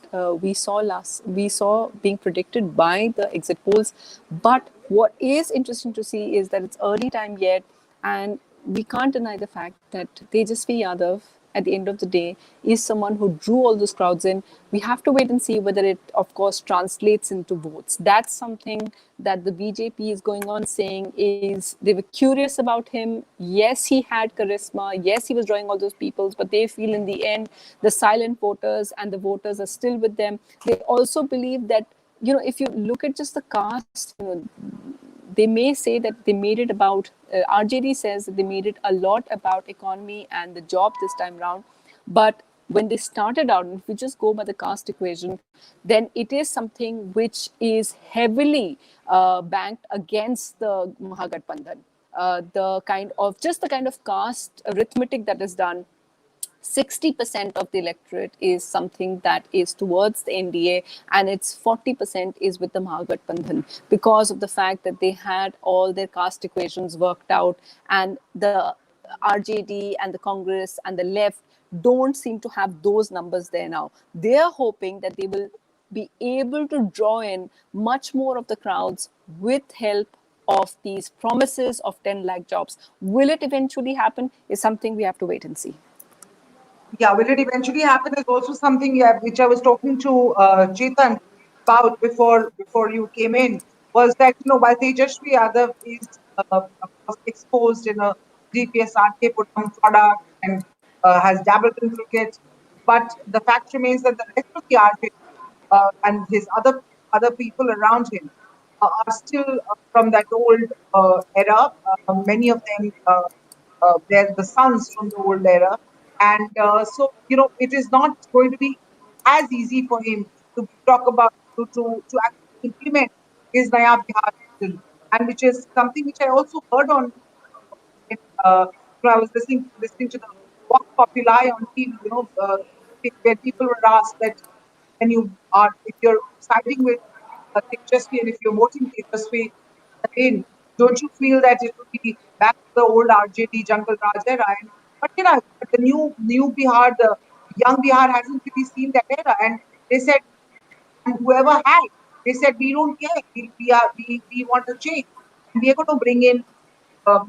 we saw being predicted by the exit polls. But what is interesting to see is that it's early time yet, and we can't deny the fact that Tejashwi Yadav, at the end of the day, is someone who drew all those crowds in. We have to wait and see whether it, of course, translates into votes. That's something that the BJP is going on saying is they were curious about him. Yes, he had charisma. Yes, he was drawing all those people, but they feel in the end, the silent voters and the voters are still with them. They also believe that, if you look at just the caste, they may say that they made it about, RJD says that they made it a lot about economy and the job this time round. But when they started out, and if we just go by the caste equation, then it is something which is heavily banked against the Mahagathbandhan. The kind of caste arithmetic that is done, 60% of the electorate is something that is towards the NDA, and it's 40% is with the Mahagathbandhan, because of the fact that they had all their caste equations worked out, and the RJD and the Congress and the left don't seem to have those numbers there now. They're hoping that they will be able to draw in much more of the crowds with help of these promises of 10 lakh jobs. Will it eventually happen is something we have to wait and see. Yeah, will it eventually happen is also something which I was talking to Chetan about before you came in, was that, while Tejashwi Yadav is of course exposed in a GPSRK product and has dabbled in cricket, but the fact remains that the rest of the RJ and his other people around him are still from that old era. Many of them, they're the sons from the old era. And so, it is not going to be as easy for him to talk about, to actually implement his Naya Bihar vision, and which is something which I also heard on, I was listening to the Vox Populi on TV, where people were asked that if you're siding with Tejashwi and if you're voting Tejashwi again, don't you feel that it would be back to the old RJD Jungle Raj era? But the new Bihar, the young Bihar hasn't really seen that era, and they said, and whoever had, they said, we don't care, we want to change, and we are going to bring in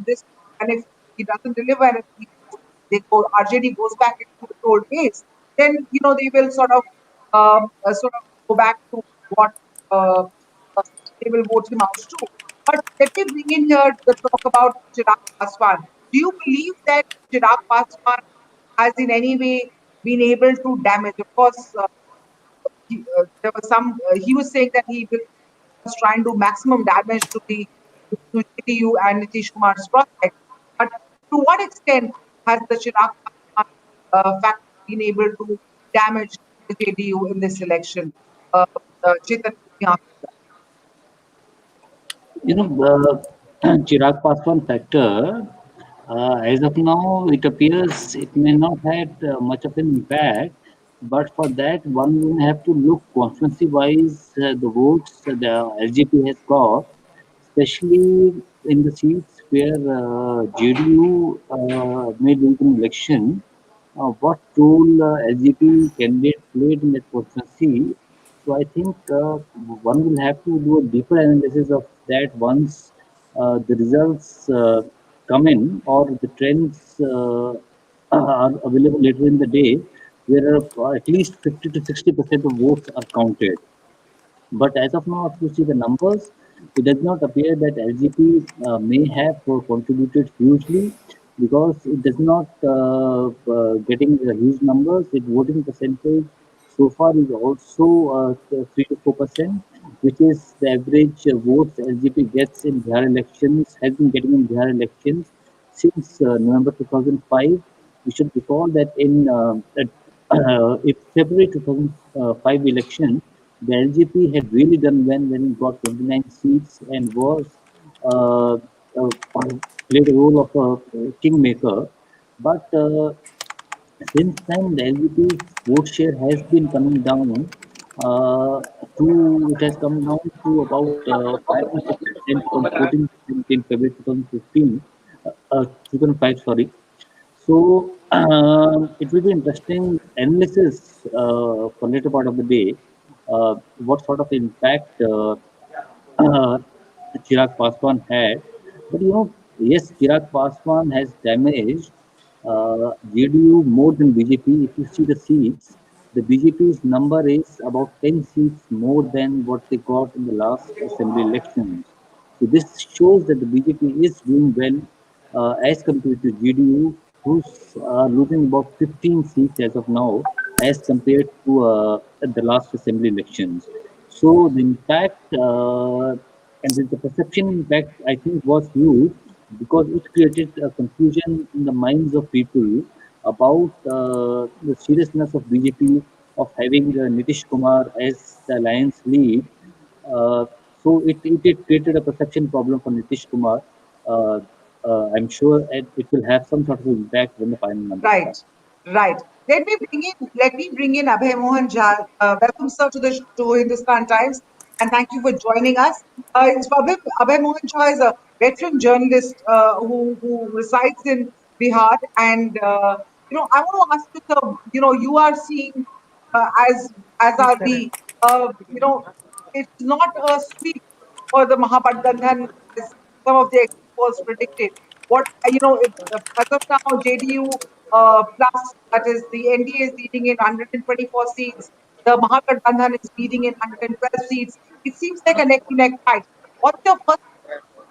this, and if he doesn't deliver, and if RJD goes back into the old ways, then they will sort of go back to what uh, they will vote him out to. But let me bring in here the talk about Chirag Paswan. Do you believe that Chirag Paswan has in any way been able to damage? Of course, there was he was saying that he was trying to do maximum damage to to JDU and Nitish Kumar's prospect. But to what extent has the Chirag Paswan fact been able to damage the JDU in this election? Chetan, Chirag Paswan factor, as of now, it appears it may not have much of an impact, but for that, one will have to look constituency-wise the votes the LGP has got, especially in the seats where JDU made an election. What role LGP candidate played in that constituency? So I think one will have to do a deeper analysis of that once the results come in, or the trends are available later in the day, where at least 50 to 60% of votes are counted. But as of now, if you see the numbers, it does not appear that LGP may have contributed hugely. because it does not getting the huge numbers. Its voting percentage so far is also 3 to 4%, which is the average votes LGP gets in Bihar elections, has been getting in Bihar elections since November 2005. We should recall that in if February 2005 election, the LGP had really done well when it got 29 seats and was uh, played a role of a kingmaker. But since then, the LGP's vote share has been coming down. It has come down to about 5.6% from 14% in February 2005, sorry. So it will be interesting analysis for later part of the day. What sort of impact uh, Chirag Paswan had. But yes, Chirag Paswan has damaged JDU more than BJP. If you see the seats, the BJP's number is about 10 seats more than what they got in the last assembly elections. So this shows that the BJP is doing well as compared to JDU, who's losing about 15 seats as of now, as compared to the last assembly elections. So the impact and the perception impact, I think, was huge because it created a confusion in the minds of people about the seriousness of BJP of having Nitish Kumar as the alliance lead. Uh, it created a perception problem for Nitish Kumar. Uh, I'm sure it will have some sort of impact when the final numbers come. Right, right. Let me bring in Abhay Mohan Jha. Welcome, sir, to Hindustan Times, and thank you for joining us. It's Abhay Mohan Jha is a veteran journalist who resides in Bihar, and I want to ask you, sir. You are seeing as are we. You know, it's not a sweep for the Mahagathbandhan as some of the experts predicted. What as of now, JDU plus, that is the NDA is leading in 124 seats. The Mahagathbandhan is leading in 112 seats. It seems like a neck to neck fight. What's your first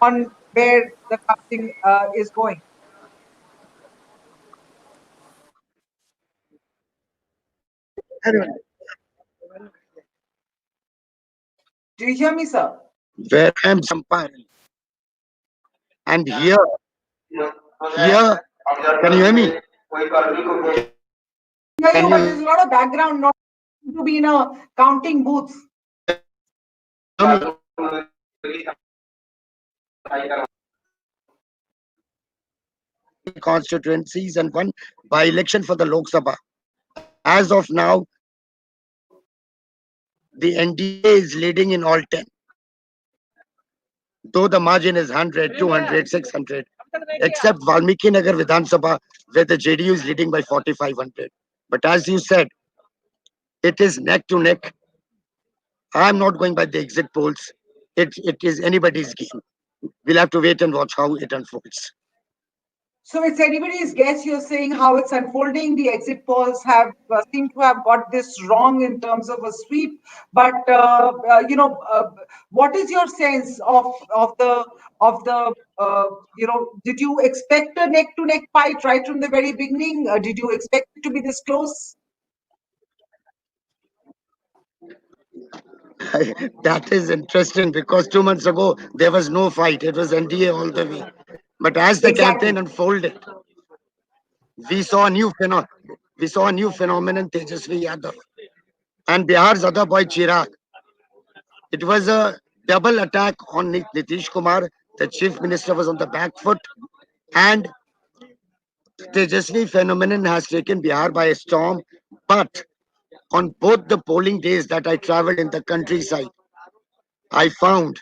on where the counting is going? Do you hear me, sir? where I am Champaran. And here, can you hear me? Hear Can you, but you there's a lot of background not to be in a counting booth. hear me? Constituencies and one by election for the Lok Sabha. As of now, the NDA is leading in all 10, though the margin is 100, 200, 600, except Valmiki Nagar Vidhan Sabha, where the JDU is leading by 4,500. But as you said, it is neck to neck. I am not going by the exit polls. It is anybody's game. We'll have to wait and watch how it unfolds. So it's anybody's guess. You're saying how it's unfolding. The exit polls have seem to have got this wrong in terms of a sweep. But what is your sense of the Did you expect a neck to neck fight right from the very beginning? Did you expect it to be this close? That is interesting because 2 months ago there was no fight. It was NDA all the way. But as the campaign Exactly. unfolded, we saw a new phenomenon. We saw a new phenomenon, Tejashwi Yadav and Bihar's other boy Chirag. It was a double attack on Nitish Kumar. The chief minister was on the back foot, and Tejashwi phenomenon has taken Bihar by a storm. But on both the polling days that I traveled in the countryside, I found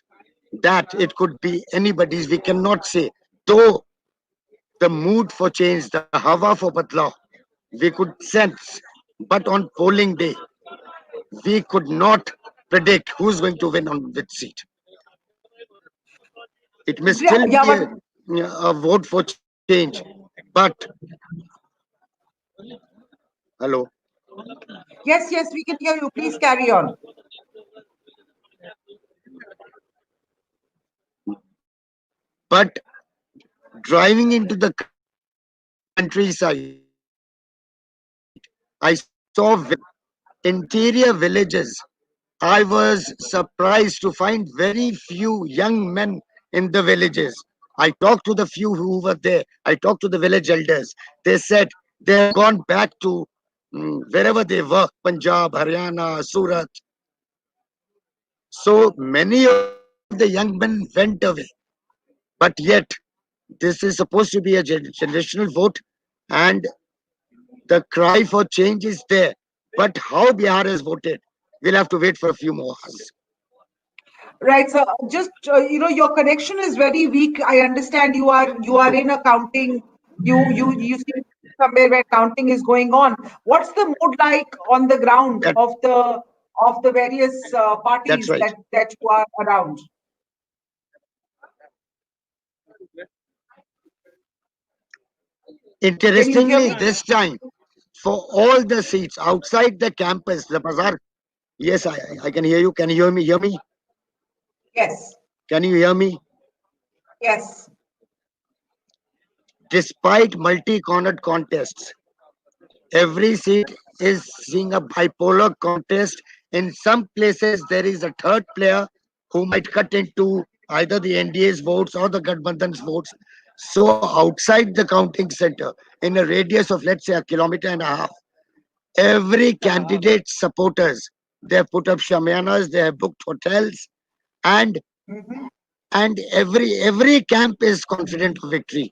that it could be anybody's. We cannot say. Though the mood for change, the hawa for badlav, we could sense. But on polling day, we could not predict who's going to win on which seat. It may Yeah, still yeah, be but a vote for change. But, hello, yes, yes, we can hear you. Please carry on. but driving into the country countryside. I saw interior villages. I was surprised to find very few young men in the villages. I talked to the few who were there. I talked to the village elders. They said they have gone back to wherever they work, Punjab, Haryana, Surat. So many of the young men went away. But yet, this is supposed to be a generational vote, and the cry for change is there. But how Bihar has voted, we'll have to wait for a few more hours. Right. So just your connection is very weak. I understand you are in a counting. You see somewhere where counting is going on. What's the mood like on the ground That, of the various that's parties right. that you are around? Can you hear Interestingly, me? this time, for all the seats outside the campus, the bazaar. Yes, I can hear you. Can you hear me? Hear me? Yes. Can you hear me? Yes. Despite multi-cornered contests, every seat is seeing a bipolar contest. In some places, there is a third player who might cut into either the NDA's votes or the Gadbandhan's votes. So outside the counting center, in a radius of let's say a kilometer and a half, every candidate's supporters, they have put up shamianas, they have booked hotels, and Mhm. every camp is confident of victory.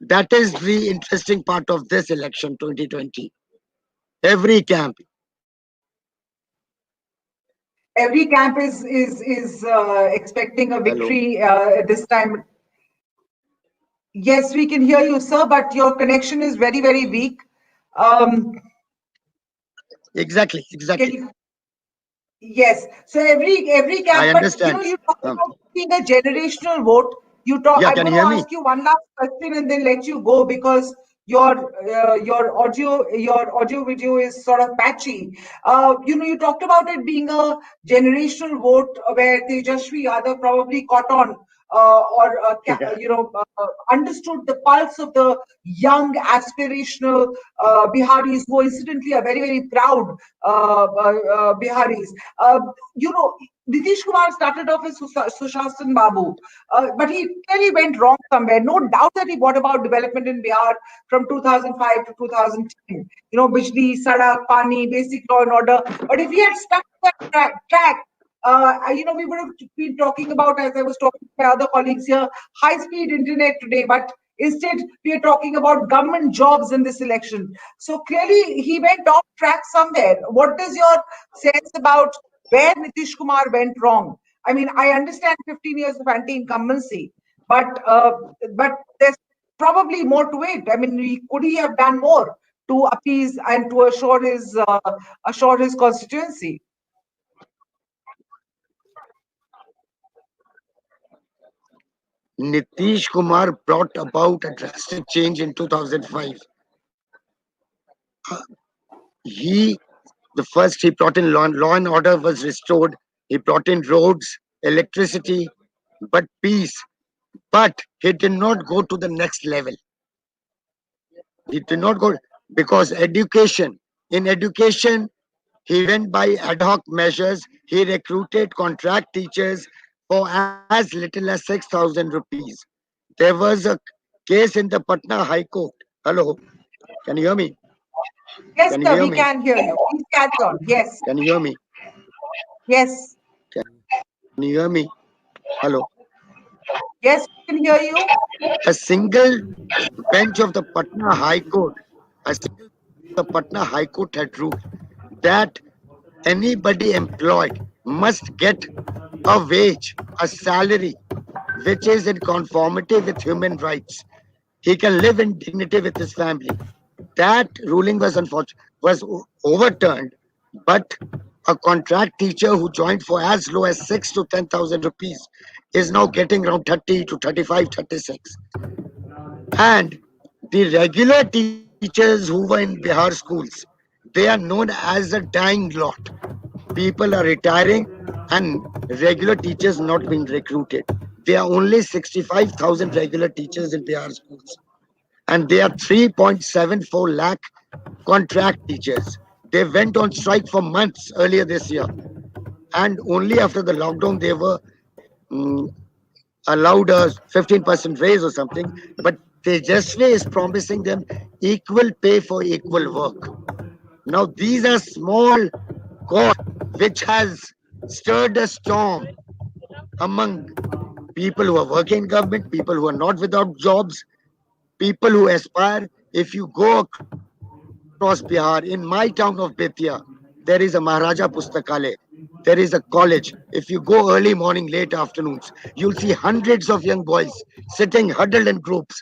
That is the interesting part of this election 2020. Every camp. Every camp is expecting a Hello. victory this time. Yes, we can hear you, sir, but your connection is very, very weak. Um, Exactly, can exactly. you? Yes. So every I camp, but understand. you talk about being a generational vote. You talk. Yeah, I'm can going you to hear me? ask you one last question and then let you go because your audio video is sort of patchy. You talked about it being a generational vote where Tejashwi Yadav probably caught on. Yeah. Understood the pulse of the young aspirational Biharis who incidentally are very, very proud Biharis. Uh, you know, Nitish Kumar started off as Sushastan Babu, but he clearly went wrong somewhere. No doubt that he brought about development in Bihar from 2005 to 2010. Bijli, Sadak, Pani, basic law and order. But if he had stuck to that track, we would have been talking about, as I was talking to my other colleagues here, high speed internet today. But instead, we are talking about government jobs in this election. So clearly, he went off track somewhere. What is your sense about where Nitish Kumar went wrong? I mean, I understand 15 years of anti-incumbency, but there's probably more to it. I mean, could he have done more to appease and to assure his constituency? Nitish Kumar brought about a drastic change in 2005. He, the first, he brought in law and order was restored. He brought in roads, electricity, but peace. But he did not go to the next level. He did not go because in education, he went by ad hoc measures. He recruited contract teachers for as little as 6,000 rupees. There was a case in the Patna High Court. Hello, can you hear me? Yes, Can you sir, hear we me? can hear you. Please carry on. Yes, Can you hear me? yes, Can you hear me? Hello. yes, we can hear you. A single bench of the Patna High Court, a single bench of the Patna High Court had ruled that anybody employed must get a wage, a salary, which is in conformity with human rights. He can live in dignity with his family. That ruling was overturned, but a contract teacher who joined for as low as 6 to 10,000 rupees is now getting around 30 to 35, 36. And the regular teachers who were in Bihar schools, they are known as a dying lot. People are retiring and regular teachers not being recruited. There are only 65,000 regular teachers in Bihar schools. And they are 3.74 lakh contract teachers. They went on strike for months earlier this year. And only after the lockdown, they were mm, allowed a 15% raise or something. But Tejasvi is promising them equal pay for equal work. Now, these are small costs which has stirred a storm among people who are working in government, people who are not without jobs, people who aspire. If you go across Bihar, in my town of Betia, there is a Maharaja Pustakale. There is a college. If you go early morning, late afternoons, you'll see hundreds of young boys sitting huddled in groups,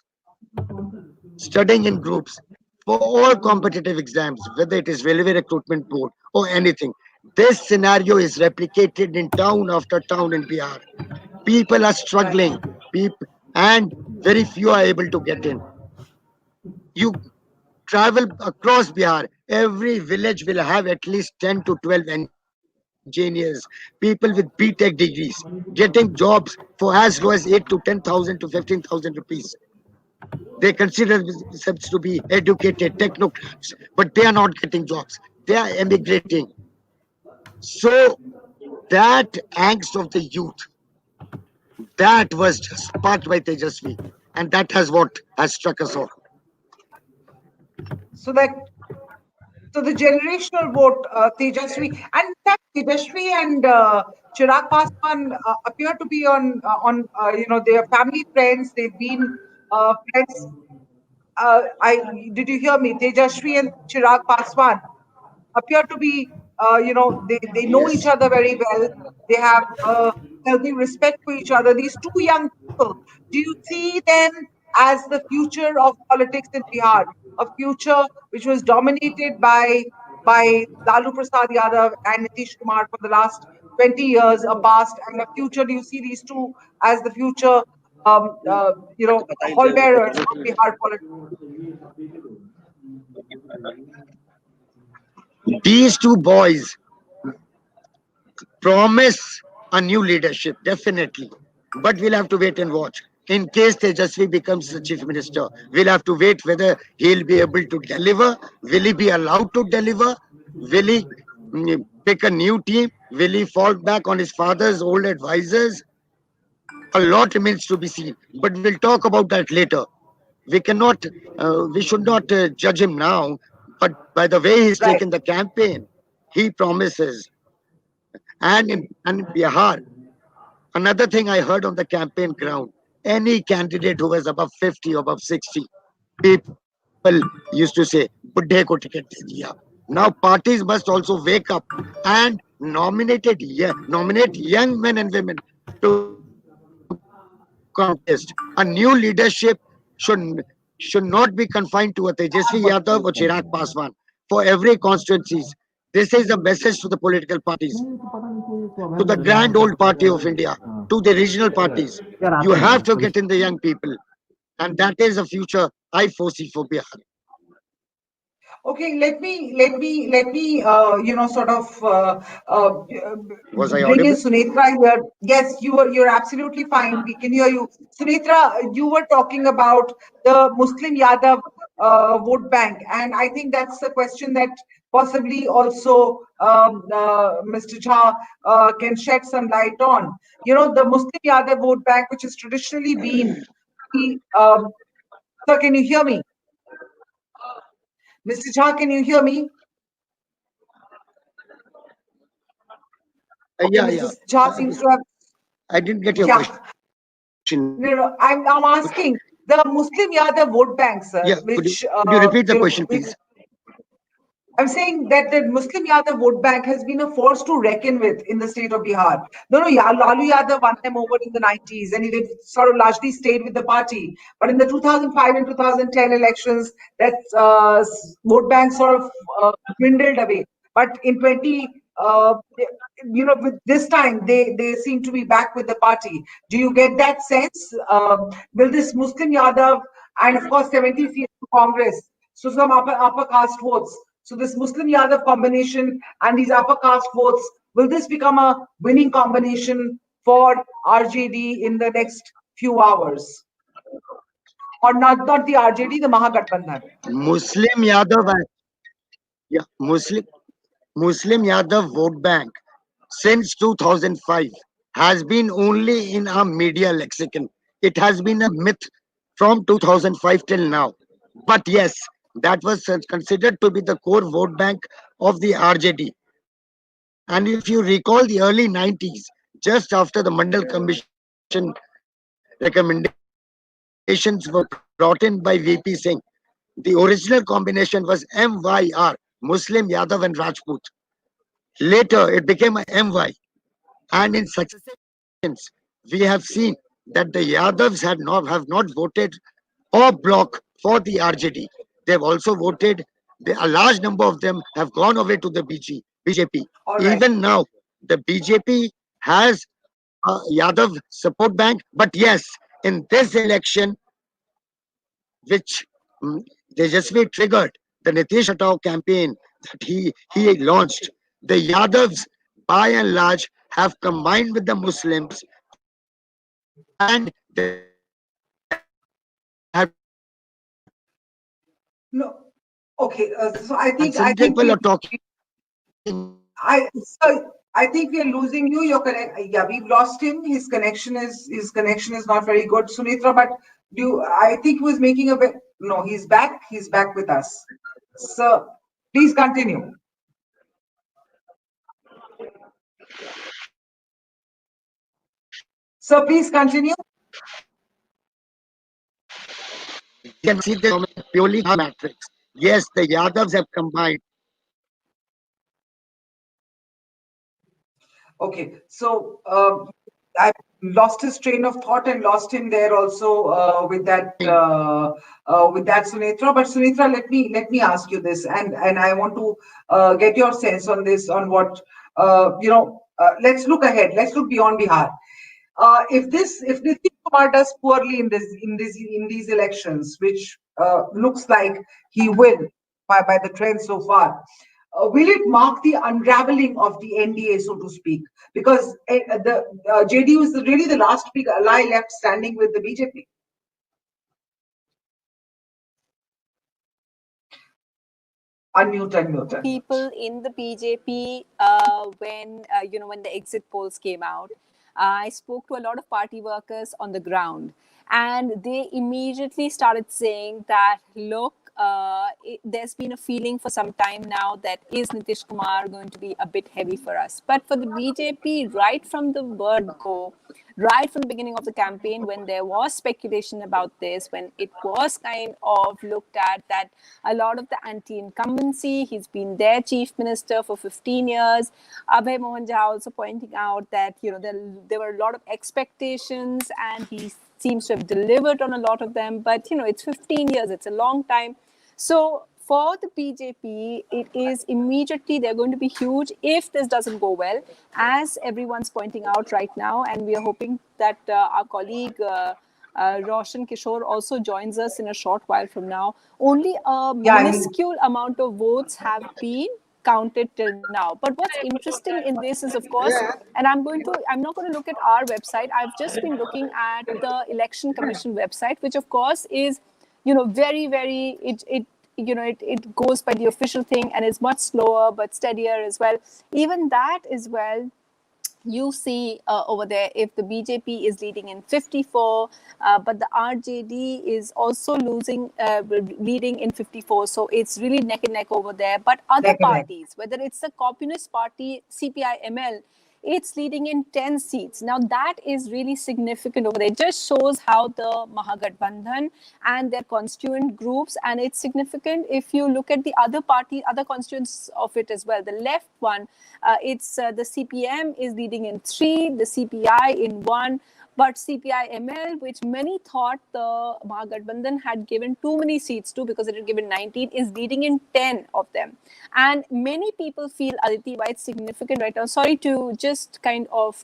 studying in groups for all competitive exams, whether it is railway recruitment board or anything. This scenario is replicated in town after town in Bihar. People are Right. struggling, people, and very few are able to get in. You travel across Bihar, every village will have at least 10 to 12 engineers, people with BTech degrees, getting jobs for as low as 8 to 10,000 to 15,000 rupees. They consider themselves to be educated technocrats, but they are not getting jobs. They are emigrating. So that angst of the youth, that was just sparked by Tejasvi, and that has what has struck us all. So that so the generational vote, Tejaswi, and in fact, Tejaswi and Chirag Paswan appear to be on their family friends. They've been friends. I did you hear me? Tejashwi and Chirag Paswan appear to be, they know each Yes. other very well. They have healthy respect for each other. These two young people, do you see them as the future of politics in Bihar? A future which was dominated by Lalu Prasad Yadav and Nitish Kumar for the last 20 years, a past and a future. Do you see these two as the future, hallbearers of Bihar politics? These two boys promise a new leadership, definitely. But we'll have to wait and watch. In case Tejasvi becomes the chief minister, we'll have to wait whether he'll be able to deliver. Will he be allowed to deliver? Will he pick a new team? Will he fall back on his father's old advisors? A lot remains to be seen. But we'll talk about that later. We should not judge him now. But by the way he's Right. taken the campaign, he promises. And in Bihar, another thing I heard on the campaign ground, any candidate who was above 50 or above 60, people used to say, Buddhe ko ticket de diya. Now parties must also wake up and nominate young men and women to contest. A new leadership should should not be confined to a Tejasvi Yadav or Chirag Paswan. For every constituencies, this is a message to the political parties, to the grand old party of India, to the regional parties. You have to get in the young people. And that is a future I foresee for Bihar. Okay, let me sort of Was I bring in audible? Sunetra here. Yes, you're absolutely fine. We can hear you. Sunetra, you were talking about the Muslim Yadav vote bank, and I think that's a question that possibly also Mr. Jha can shed some light on. You know, the Muslim Yadav vote bank, which has traditionally been the sir, can you hear me? Mr. Jha, can you hear me? Okay, Yeah, Mr. yeah. Jha seems to have, I didn't get your yeah. question. No, I'm asking the Muslim Yadav vote bank, Yeah, sir, which, could you repeat the question, which please? I'm saying that the Muslim Yadav vote bank has been a force to reckon with in the state of Bihar. No, Lalu Yadav won them over in the 90s and they've sort of largely stayed with the party. But in the 2005 and 2010 elections, that vote bank sort of dwindled away. But in 20, with this time, they seem to be back with the party. Do you get that sense? Will this Muslim Yadav and of course 70 seats to Congress, so some upper caste votes. So this Muslim Yadav combination and these upper caste votes, will this become a winning combination for RJD in the next few hours? or not the RJD, the Mahagathbandhan. Muslim Yadav, yeah, Muslim Yadav vote bank since 2005 has been only in a media lexicon. It has been a myth from 2005 till now. But yes, that was considered to be the core vote bank of the RJD. And if you recall the early 90s, just after the Mandal Commission recommendations were brought in by VP Singh, the original combination was MYR, Muslim, Yadav, and Rajput. Later, it became a MY. And in successive elections, we have seen that the Yadavs have not voted or block for the RJD. They've also voted. A large number of them have gone away to the BJP. All right. Even now, the BJP has a Yadav support bank. But yes, in this election, which Tejashwi triggered, the Nitish Hatao campaign that he launched, the Yadavs by and large have combined with the Muslims, and they have taken No. Okay. So I think people are talking. I think we are losing you. Your connect. Yeah, we've lost him. His connection is not very good, Sunitra. But I think he was making a bit. No, he's back. He's back with us. So please continue. So please continue. You can see the purely matrix. Yes, the Yadavs have combined. Okay. So I lost his train of thought and lost him there also with that Sunitra. But Sunitra, let me ask you this, and I want to get your sense on this, on what let's look ahead. Let's look beyond Bihar. If Nitish Kumar does poorly in these elections, which looks like he will by the trend so far, will it mark the unraveling of the NDA, so to speak? Because the JDU is really the last big ally left standing with the BJP. Unmute. People in the BJP when the exit polls came out. I spoke to a lot of party workers on the ground, and they immediately started saying that, look, there's been a feeling for some time now that is Nitish Kumar going to be a bit heavy for us. But for the BJP, right from the word go, right from the beginning of the campaign, when there was speculation about this, when it was kind of looked at that a lot of the anti-incumbency, he's been their chief minister for 15 years. Abhay Mohan Jha also pointing out that there were a lot of expectations, and he seems to have delivered on a lot of them. But it's 15 years; it's a long time. So for the BJP, it is immediately they're going to be huge if this doesn't go well, as everyone's pointing out right now. And we are hoping that our colleague Roshan Kishore also joins us in a short while from now. Only a minuscule amount of votes have been counted till now. But what's interesting in this is, of course, and I'm not going to look at our website. I've just been looking at the Election Commission website, which of course is, very, very, it goes by the official thing, and is much slower but steadier as well. Even that as well, you see over there, if the BJP is leading in 54, but the RJD is also leading in 54. So it's really neck and neck over there. But other parties, whether it's the Communist Party, CPI-ML, it's leading in 10 seats. Now, that is really significant over there. It just shows how the Mahagathbandhan and their constituent groups, and it's significant if you look at the other constituents of it as well. The left one, it's the CPM is leading in 3, the CPI in 1, but CPI-ML, which many thought the Mahagathbandhan had given too many seats to because it had given 19, is leading in 10 of them. And many people feel, Aditi, why it's significant right now. Sorry to just kind of,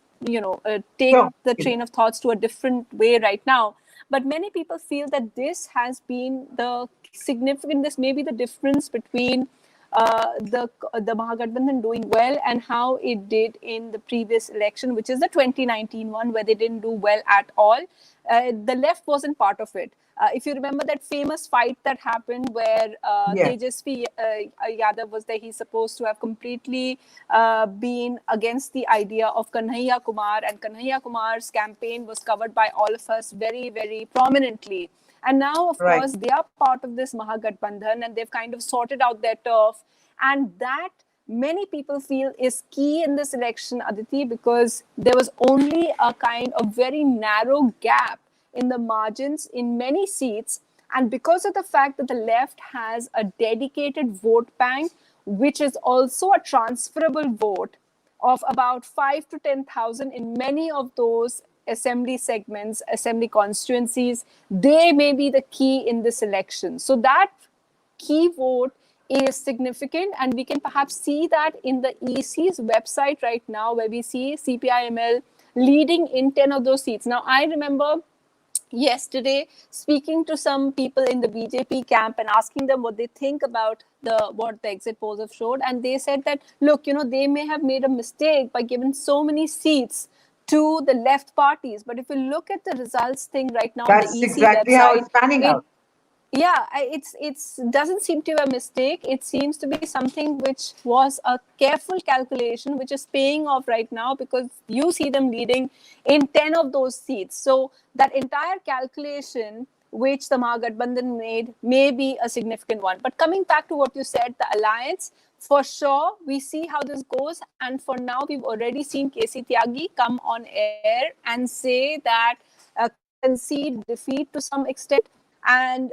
take the train of thoughts to a different way right now. But many people feel that this has been this may be the difference between the Mahagathbandhan doing well and how it did in the previous election, which is the 2019 one, where they didn't do well at all. The left wasn't part of it. if you remember that famous fight that happened where Yes. Tejashwi Yadav was there, he's supposed to have completely been against the idea of Kanhaiya Kumar, and Kanhaiya Kumar's campaign was covered by all of us very, very prominently. And now, of Right. course, they are part of this Mahagathbandhan, and they've kind of sorted out their turf. And that many people feel is key in this election, Aditi, because there was only a kind of very narrow gap in the margins in many seats. And because of the fact that the left has a dedicated vote bank, which is also a transferable vote of about 5 to 10,000 in many of those assembly segments, assembly constituencies, they may be the key in this election. So that key vote is significant, and we can perhaps see that in the EC's website right now, where we see CPIML leading in 10 of those seats. Now, I remember yesterday speaking to some people in the BJP camp and asking them what they think about what the exit polls have showed, and they said that, look, they may have made a mistake by giving so many seats to the left parties, but if you look at the results thing right now on That's the EC exactly how website, it's panning out. yeah, it's doesn't seem to be a mistake. It seems to be something which was a careful calculation, which is paying off right now, because you see them leading in 10 of those seats. So that entire calculation which the Mahagathbandhan made may be a significant one. But coming back to what you said, the alliance, for sure, we see how this goes. And for now, we've already seen KC Tyagi come on air and say that concede defeat to some extent, and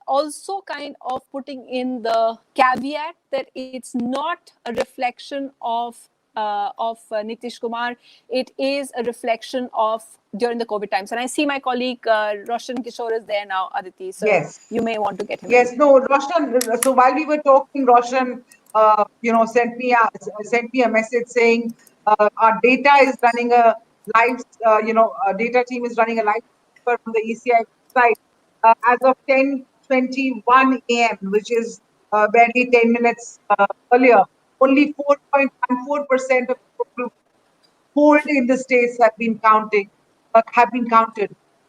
also kind of putting in the caveat that it's not a reflection of Nitish Kumar. It is a reflection of during the COVID times. And I see my colleague Roshan Kishore is there now, Aditi. So Yes. you may want to get him. Yes, no, Roshan. So while we were talking, Roshan, sent me a message saying our data is running a live. Data team is running a live from the ECI website as of 10:21 a.m., which is barely 10 minutes earlier. Only 4.14% of the total polled in the states have been counted.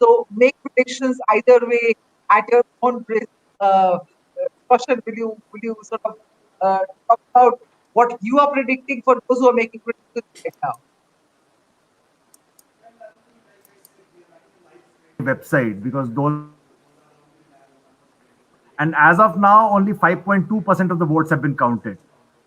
So make predictions either way at your own risk. Roshan, will you sort of talk about what you are predicting for those who are making predictions right now? Website, because those, and as of now only 5.2% of the votes have been counted.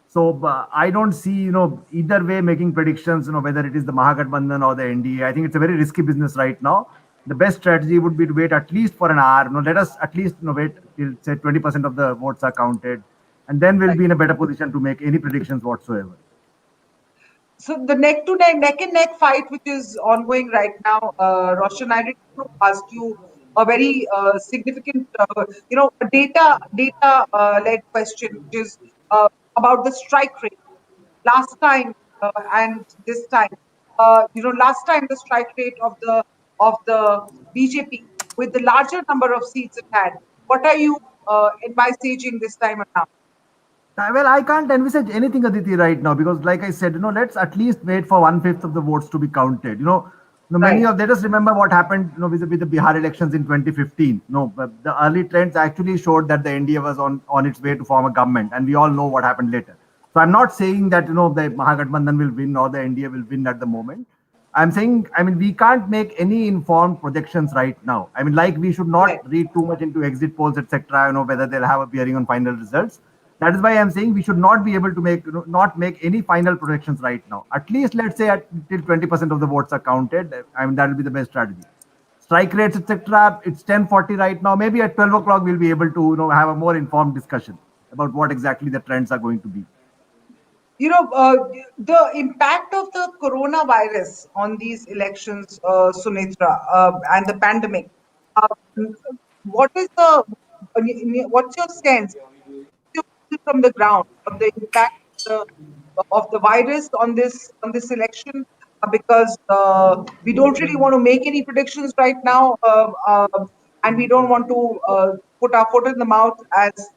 So I don't see, either way making predictions, whether it is the Mahagathbandhan or the NDA. I think it's a very risky business right now. The best strategy would be to wait at least for an hour. Let us at least wait till say 20% of the votes are counted, and then we'll be in a better position to make any predictions whatsoever. So the neck and neck fight, which is ongoing right now, Roshan, I did want to ask you a very significant, data led question, which is about the strike rate. Last time and this time, last time the strike rate of the BJP with the larger number of seats it had. What are you envisaging this time around? Well, I can't envisage anything, Aditi, right now, because, like I said, let's at least wait for 1/5 of the votes to be counted. Many of, let us remember what happened, with the Bihar elections in 2015. But the early trends actually showed that the NDA was on its way to form a government, and we all know what happened later. So I'm not saying that, the Mahagathbandhan will win or the NDA will win at the moment. I'm saying, we can't make any informed projections right now. Like, we should not read too much into exit polls, etc., whether they'll have a bearing on final results. That is why I'm saying we should not be able to not make any final projections right now. At least let's say till 20% of the votes are counted. That will be the best strategy. Strike rates, etc. It's 10:40 right now. Maybe at 12 o'clock we'll be able to have a more informed discussion about what exactly the trends are going to be. The impact of the coronavirus on these elections, Sunitra, and the pandemic. Uh, what's your sense from the ground of the impact of the virus on this election? Because we don't really want to make any predictions right now, and we don't want to put our foot in the mouth, as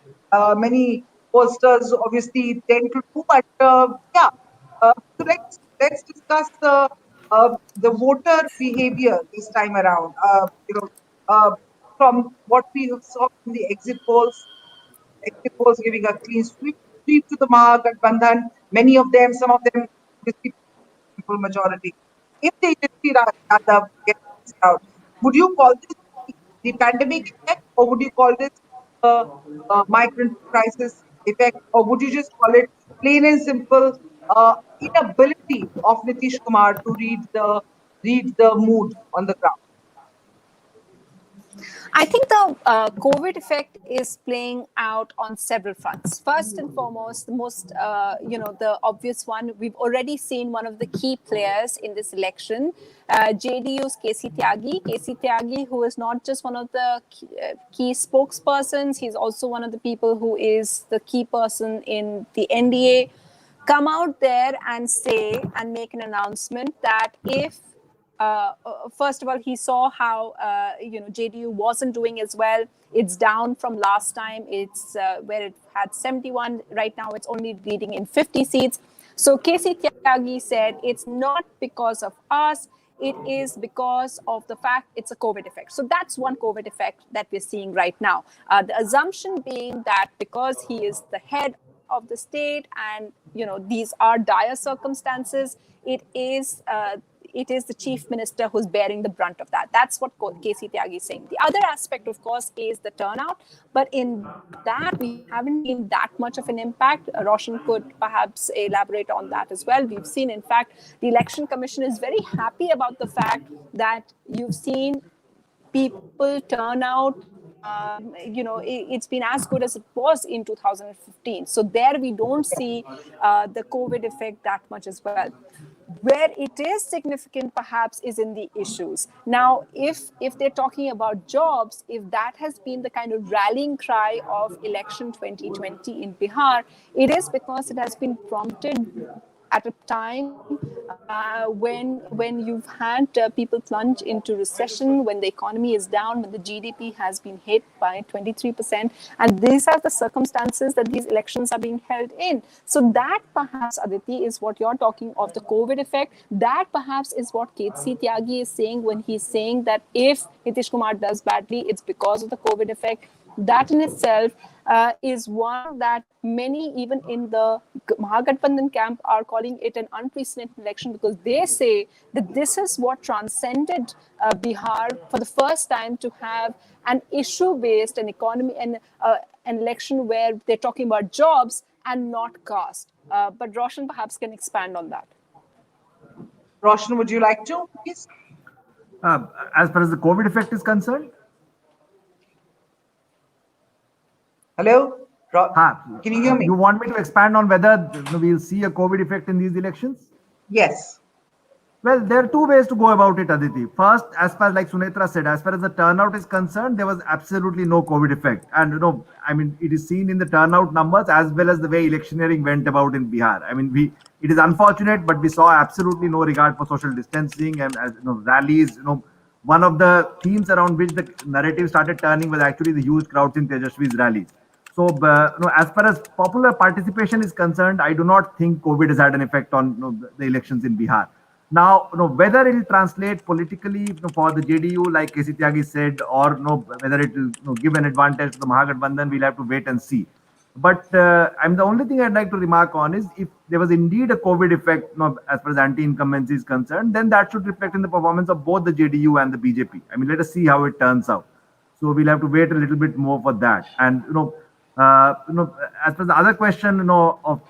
many pollsters obviously tend to do. But yeah, so let's discuss the voter behavior this time around. from what we saw in the exit polls giving a clean sweep to the Mahagathbandhan. Many of them, some of them, received simple majority. If Tejashwi Yadav gets out, would you call this the pandemic effect, or would you call this migrant crisis effect, or would you just call it plain and simple inability of Nitish Kumar to read the mood on the ground? I think the COVID effect is playing out on several fronts. First and foremost, the most, the obvious one, we've already seen one of the key players in this election, JDU's KC Tyagi. KC Tyagi, who is not just one of the key spokespersons, he's also one of the people who is the key person in the NDA, come out there and say and make an announcement that if first of all, he saw how JDU wasn't doing as well. It's down from last time. It's where it had 71. Right now, it's only leading in 50 seats. So KC Tyagi said it's not because of us. It is because of the fact it's a COVID effect. So that's one COVID effect that we're seeing right now. The assumption being that because he is the head of the state and these are dire circumstances, it is the chief minister who's bearing the brunt of that. That's what KC Tyagi is saying. The other aspect, of course, is the turnout. But in that, we haven't seen that much of an impact. Roshan could perhaps elaborate on that as well. We've seen, in fact, the Election Commission is very happy about the fact that you've seen people turn out. It's been as good as it was in 2015. So there we don't see the COVID effect that much as well. Where it is significant, perhaps, is in the issues. Now, if they're talking about jobs, if that has been the kind of rallying cry of election 2020 in Bihar, it is because it has been prompted at a time when you've had people plunge into recession, when the economy is down, when the GDP has been hit by 23%. And these are the circumstances that these elections are being held in. So that perhaps, Aditi, is what you're talking of, the COVID effect. That perhaps is what KC Tyagi is saying when he's saying that if Nitish Kumar does badly, it's because of the COVID effect. That in itself is one that many, even in the Mahagathbandhan camp, are calling it an unprecedented election, because they say that this is what transcended Bihar for the first time, to have an issue-based, an economy, and an election where they're talking about jobs and not caste. But Roshan perhaps can expand on that. Roshan, would you like to, please? As far as the COVID effect is concerned, hello? Can you hear me? You want me to expand on whether we'll see a COVID effect in these elections? Yes. Well, there are two ways to go about it, Aditi. First, as far as, like Sunetra said, as far as the turnout is concerned, there was absolutely no COVID effect. And, it is seen in the turnout numbers as well as the way electioneering went about in Bihar. It is unfortunate, but we saw absolutely no regard for social distancing and rallies. One of the themes around which the narrative started turning was actually the huge crowds in Tejashwi's rallies. So, as far as popular participation is concerned, I do not think COVID has had an effect on the elections in Bihar. Now, whether it will translate politically for the JDU, like KC Tyagi said, or whether it will give an advantage to the Mahagathbandhan, we'll have to wait and see. But the only thing I'd like to remark on is, if there was indeed a COVID effect as far as anti-incumbency is concerned, then that should reflect in the performance of both the JDU and the BJP. Let us see how it turns out. So we'll have to wait a little bit more for that. And as per the other question, of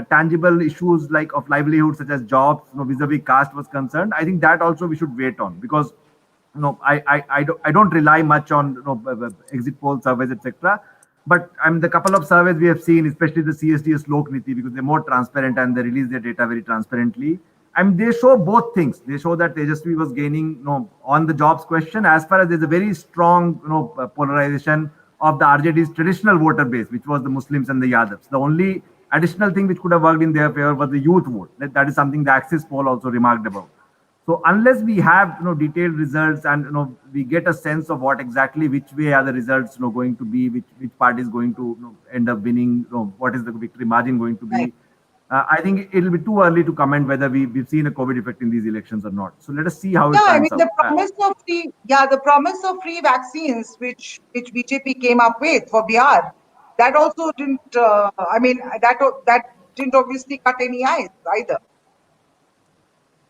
tangible issues like of livelihood, such as jobs, vis-a-vis caste was concerned, I think that also we should wait on, because I don't rely much on exit poll surveys, etc. But the couple of surveys we have seen, especially the CSDS Lok Niti, because they're more transparent and they release their data very transparently. They show both things. They show that Tejashwi was gaining, on the jobs question, as far as there's a very strong, polarization of the RJD's traditional voter base, which was the Muslims and the Yadavs. The only additional thing which could have worked in their favor was the youth vote. That is something the Axis poll also remarked about. So unless we have detailed results and we get a sense of what exactly, which way are the results going to be, which party is going to end up winning, what is the victory margin going to be, I think it'll be too early to comment whether we've seen a COVID effect in these elections or not. So let us see how it Yeah, I mean pans out. the promise of free vaccines, which BJP came up with for Bihar, that also didn't. I mean, that didn't obviously cut any eyes either.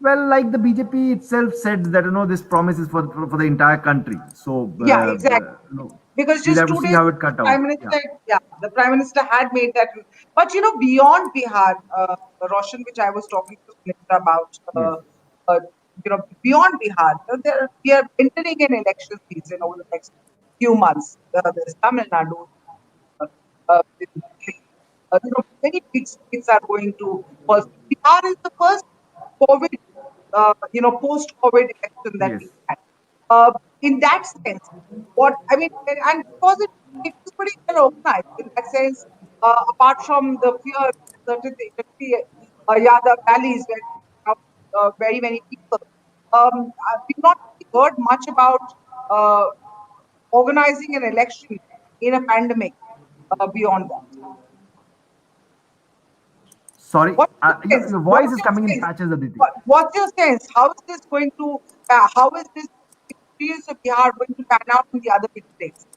Well, like the BJP itself said that this promise is for the entire country. So Yeah, exactly. Because we'll just have to two see days, how it cut out. Prime Yeah. Minister, yeah, the Prime Minister had made that. But beyond Bihar, Roshan, which I was talking to Sunita about, Yes. beyond Bihar, we are entering an election season over the next few months. There's Tamil Nadu, many big states are going to. Bihar is the first COVID, post-COVID election that Yes. we had. Uh, in that sense, what I mean, and because it was pretty well organized in that sense, apart from the fear, certain Tejashwi Yadav rallies where very many people, we've not really heard much about uh, organizing an election in a pandemic beyond that. Sorry, What's your sense? your voice What's is your coming in sense? patches, Aditi. What's your sense? How is this going to? How is this experience of Bihar going to pan out in the other big states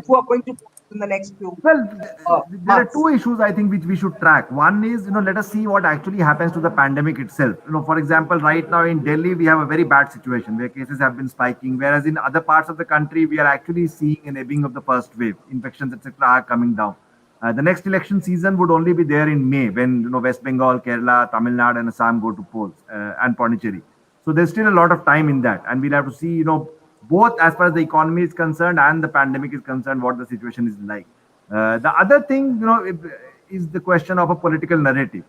who are going to vote in the next few Well, there are months? two issues I think which we should track. One is, let us see what actually happens to the pandemic itself. For example, right now in Delhi, we have a very bad situation where cases have been spiking, whereas in other parts of the country, we are actually seeing an ebbing of the first wave. Infections, etc., are coming down. The next election season would only be there in May when West Bengal, Kerala, Tamil Nadu, and Assam go to polls, and Pondicherry. So there's still a lot of time in that, and we'll have to see, both as far as the economy is concerned and the pandemic is concerned, what the situation is like. The other thing, is the question of a political narrative.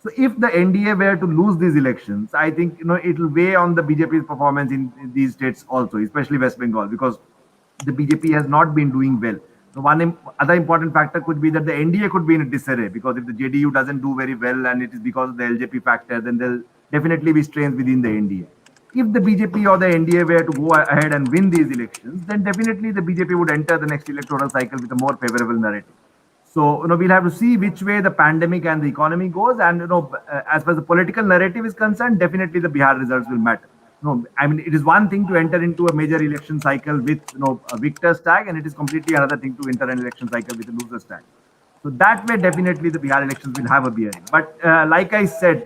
So if the NDA were to lose these elections, I think it will weigh on the BJP's performance in these states also, especially West Bengal, because the BJP has not been doing well. So one other important factor could be that the NDA could be in a disarray, because if the JDU doesn't do very well and it is because of the LJP factor, then there'll definitely be strains within the NDA. If the BJP or the NDA were to go ahead and win these elections, then definitely the BJP would enter the next electoral cycle with a more favorable narrative. So, we'll have to see which way the pandemic and the economy goes. And, as far as the political narrative is concerned, definitely the Bihar results will matter. No, I mean, it is one thing to enter into a major election cycle with, a victor's tag, and it is completely another thing to enter an election cycle with a loser's tag. So that way, definitely the Bihar elections will have a bearing. But like I said,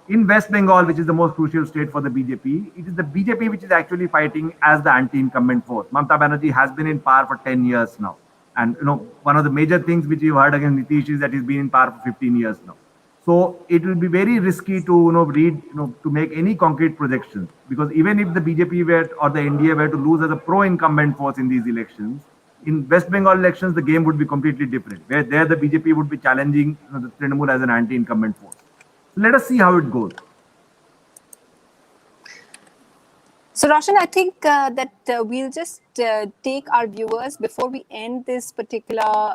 in West Bengal, which is the most crucial state for the BJP, it is the BJP which is actually fighting as the anti-incumbent force. Mamata Banerjee has been in power for 10 years now. And, one of the major things which you've heard against Nitish is that he's been in power for 15 years now. So it will be very risky to, to make any concrete projections, because even if the BJP were or the NDA were to lose as a pro-incumbent force in these elections, in West Bengal elections, the game would be completely different, where there the BJP would be challenging the Trinamool as an anti-incumbent force. So let us see how it goes. So, Roshan, I think that we'll just take our viewers before we end this particular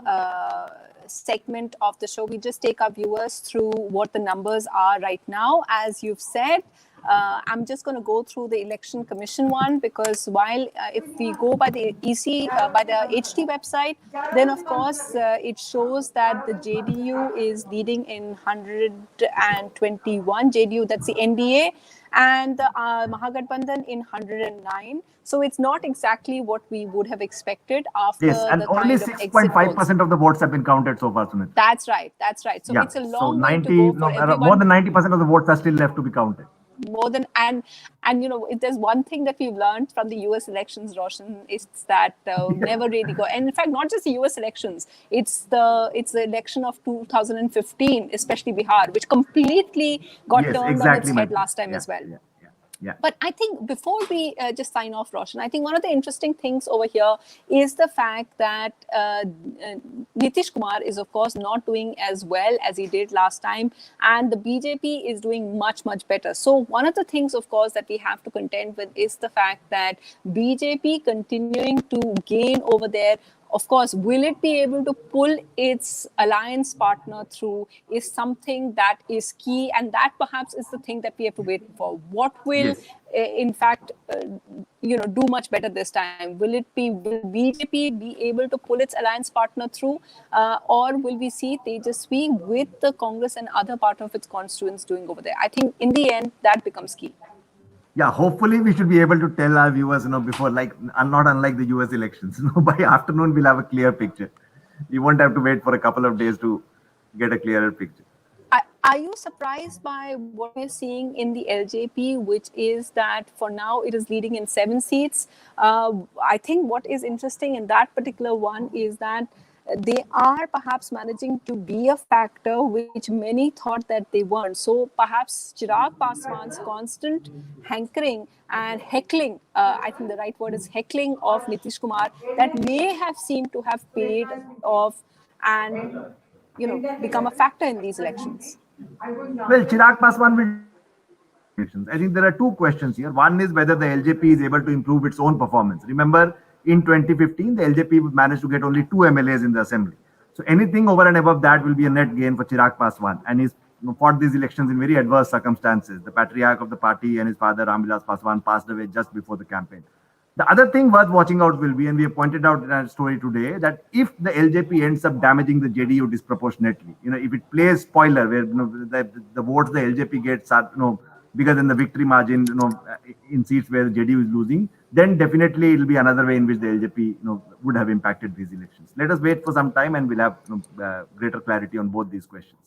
segment of the show. We just take our viewers through what the numbers are right now. As you've said, I'm just going to go through the Election Commission one, because while if we go by the EC, by the HT website, then of course it shows that the JDU is leading in 121. JDU, that's the NDA, and the Mahagathbandhan in 109. So it's not exactly what we would have expected after Yes, and the only kind of exit polls. 6.5% of the votes have been counted so far, Sunit. That's right. That's right. So Yeah, it's a so long way 90, to go for everyone. more than 90% of the votes are still left to be counted. More than and if there's one thing that we've learned from the US elections, Roshan, it's that never really go. And in fact, not just the US elections, it's the election of 2015, especially Bihar, which completely got Yes, turned on exactly, its my head friend. last time Yeah, as well. Yeah. But I think before we just sign off, Roshan, I think one of the interesting things over here is the fact that Nitish Kumar is, of course, not doing as well as he did last time, and the BJP is doing much, much better. So one of the things, of course, that we have to contend with is the fact that BJP continuing to gain over there. Of course, will it be able to pull its alliance partner through is something that is key, and that perhaps is the thing that we have to wait for. What will, Yes. in fact, do much better this time? Will BJP be able to pull its alliance partner through, or will we see Tejashwi with the Congress and other part of its constituents doing over there? I think in the end that becomes key. Yeah, hopefully we should be able to tell our viewers, before, like, not unlike the US elections, by afternoon we'll have a clear picture. We won't have to wait for a couple of days to get a clearer picture. Are you surprised by what we're seeing in the LJP, which is that for now it is leading in 7 seats? I think what is interesting in that particular one is that they are perhaps managing to be a factor which many thought that they weren't. So perhaps Chirag Paswan's constant hankering and heckling, I think the right word is heckling, of Nitish Kumar, that may have seemed to have paid off and become a factor in these elections. Well, Chirag Paswan will. I think there are two questions here. One is whether the LJP is able to improve its own performance. Remember, in 2015, the LJP managed to get only 2 MLAs in the assembly. So anything over and above that will be a net gain for Chirag Paswan. And he's fought these elections in very adverse circumstances. The patriarch of the party and his father, Ramvilas Paswan, passed away just before the campaign. The other thing worth watching out will be, and we have pointed out in our story today, that if the LJP ends up damaging the JDU disproportionately, if it plays spoiler, where the votes the LJP gets are bigger than the victory margin, in seats where the JDU is losing, then definitely it will be another way in which the LJP would have impacted these elections. Let us wait for some time, and we'll have greater clarity on both these questions.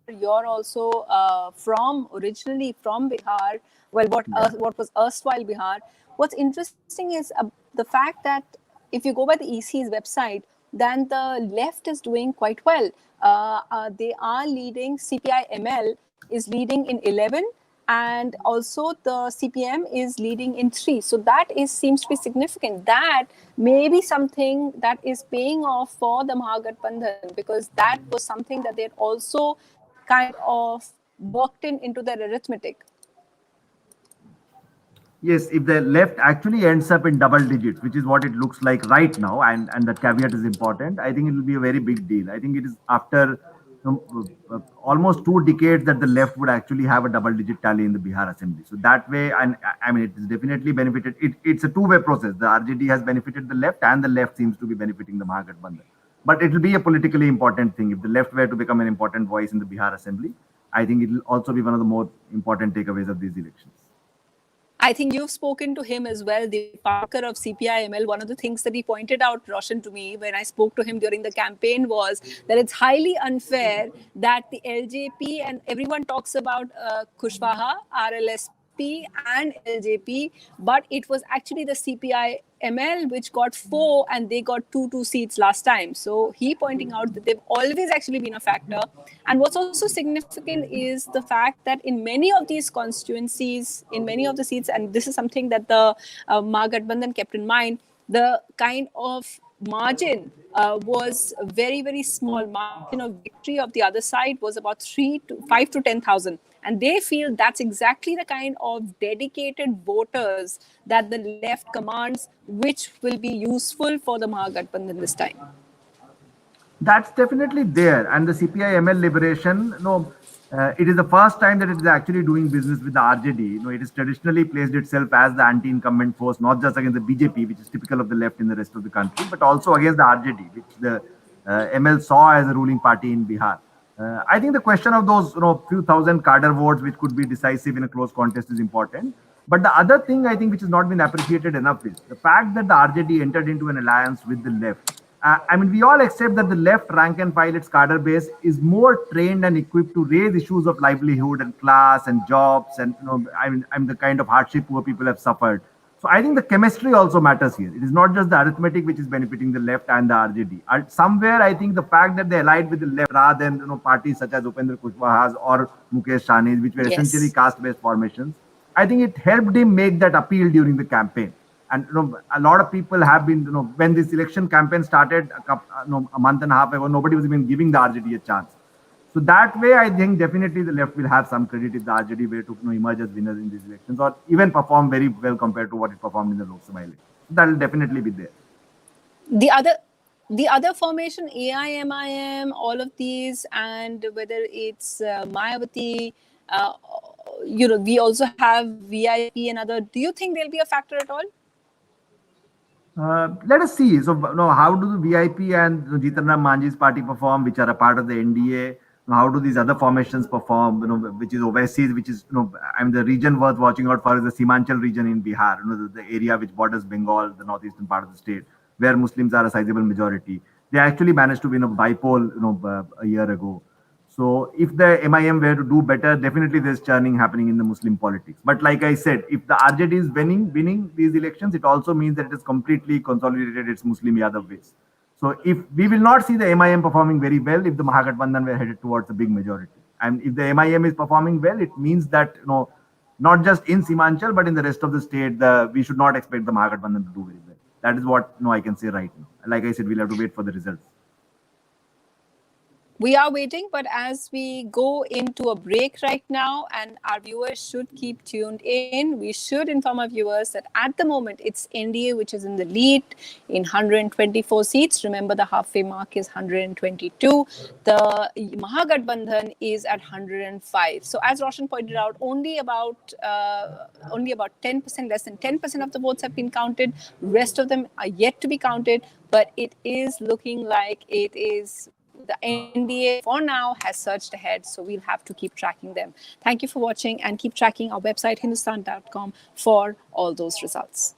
You're also originally from Bihar. Well, what was erstwhile Bihar. What's interesting is the fact that if you go by the EC's website, then the left is doing quite well. They are leading. CPI-ML is leading in 11, and also the CPM is leading in 3. So that seems to be significant. That may be something that is paying off for the Mahagathbandhan, because that was something that they'd also kind of worked into their arithmetic. Yes, if the left actually ends up in double digits, which is what it looks like right now, and that caveat is important, I think it will be a very big deal. I think it is after almost 2 decades that the left would actually have a double-digit tally in the Bihar Assembly. So that way, and I mean, it is definitely benefited. It's a two-way process. The RJD has benefited the left, and the left seems to be benefiting the Mahagathbandhan. But it will be a politically important thing. If the left were to become an important voice in the Bihar Assembly, I think it will also be one of the more important takeaways of these elections. I think you've spoken to him as well, the Parker of CPI-ML. One of the things that he pointed out, Roshan, to me when I spoke to him during the campaign was that it's highly unfair that the LJP, and everyone talks about Kushwaha, RLSP and LJP, but it was actually the CPI-ML which got 4 and they got 2 seats last time. So he pointing out that they've always actually been a factor. And what's also significant is the fact that in many of these constituencies, in many of the seats, and this is something that the Mahagathbandhan kept in mind, the kind of margin was very, very small. Margin of victory of the other side was about 5 to 10,000. And they feel that's exactly the kind of dedicated voters that the left commands, which will be useful for the Mahagathbandhan this time. That's definitely there. And the CPI-ML liberation, it is the first time that it is actually doing business with the RJD. It has traditionally placed itself as the anti-incumbent force, not just against the BJP, which is typical of the left in the rest of the country, but also against the RJD, which the ML saw as a ruling party in Bihar. I think the question of those few thousand cadre votes which could be decisive in a close contest is important. But the other thing I think which has not been appreciated enough is the fact that the RJD entered into an alliance with the left. I mean, we all accept that the left rank and file, its cadre base, is more trained and equipped to raise issues of livelihood and class and jobs and I'm the kind of hardship poor people have suffered. So I think the chemistry also matters here. It is not just the arithmetic which is benefiting the left and the RJD. Somewhere, I think the fact that they allied with the left rather than parties such as Upendra Kushwaha's or Mukesh Sahni's, which were essentially caste-based formations, I think it helped him make that appeal during the campaign. And a lot of people have been, when this election campaign started a month and a half ago, nobody was even giving the RJD a chance. So that way, I think definitely the left will have some credit if the RJD were to emerge as winners in these elections, or even perform very well compared to what it performed in the Lok Sabha election. That will definitely be there. The the other formation, AIMIM, all of these, and whether it's Mayawati, we also have VIP and other. Do you think there'll be a factor at all? Let us see. So, how do the VIP and Jitan Ram Manjhi's party perform, which are a part of the NDA? How do these other formations perform? Which is overseas, which is, the region worth watching out for is the Simanchal region in Bihar. The area which borders Bengal, the northeastern part of the state, where Muslims are a sizable majority. They actually managed to win a bipole, a year ago. So if the MIM were to do better, definitely there's churning happening in the Muslim politics. But like I said, if the RJD is winning these elections, it also means that it has completely consolidated its Muslim-Yadav base. So if we will not see the MIM performing very well if the Mahagathbandhan were headed towards a big majority. And if the MIM is performing well, it means that, not just in Simanchal, but in the rest of the state, we should not expect the Mahagathbandhan to do very well. That is what I can say right now. Like I said, we'll have to wait for the results. We are waiting, but as we go into a break right now, and our viewers should keep tuned in, we should inform our viewers that at the moment it's NDA which is in the lead in 124 seats. Remember, the halfway mark is 122. The Mahagathbandhan is at 105. So as Roshan pointed out, only about 10%, less than 10% of the votes have been counted. Rest of them are yet to be counted, but it is looking like it is the NDA for now has surged ahead, so we'll have to keep tracking them. Thank you for watching, and keep tracking our website hindustan.com for all those results.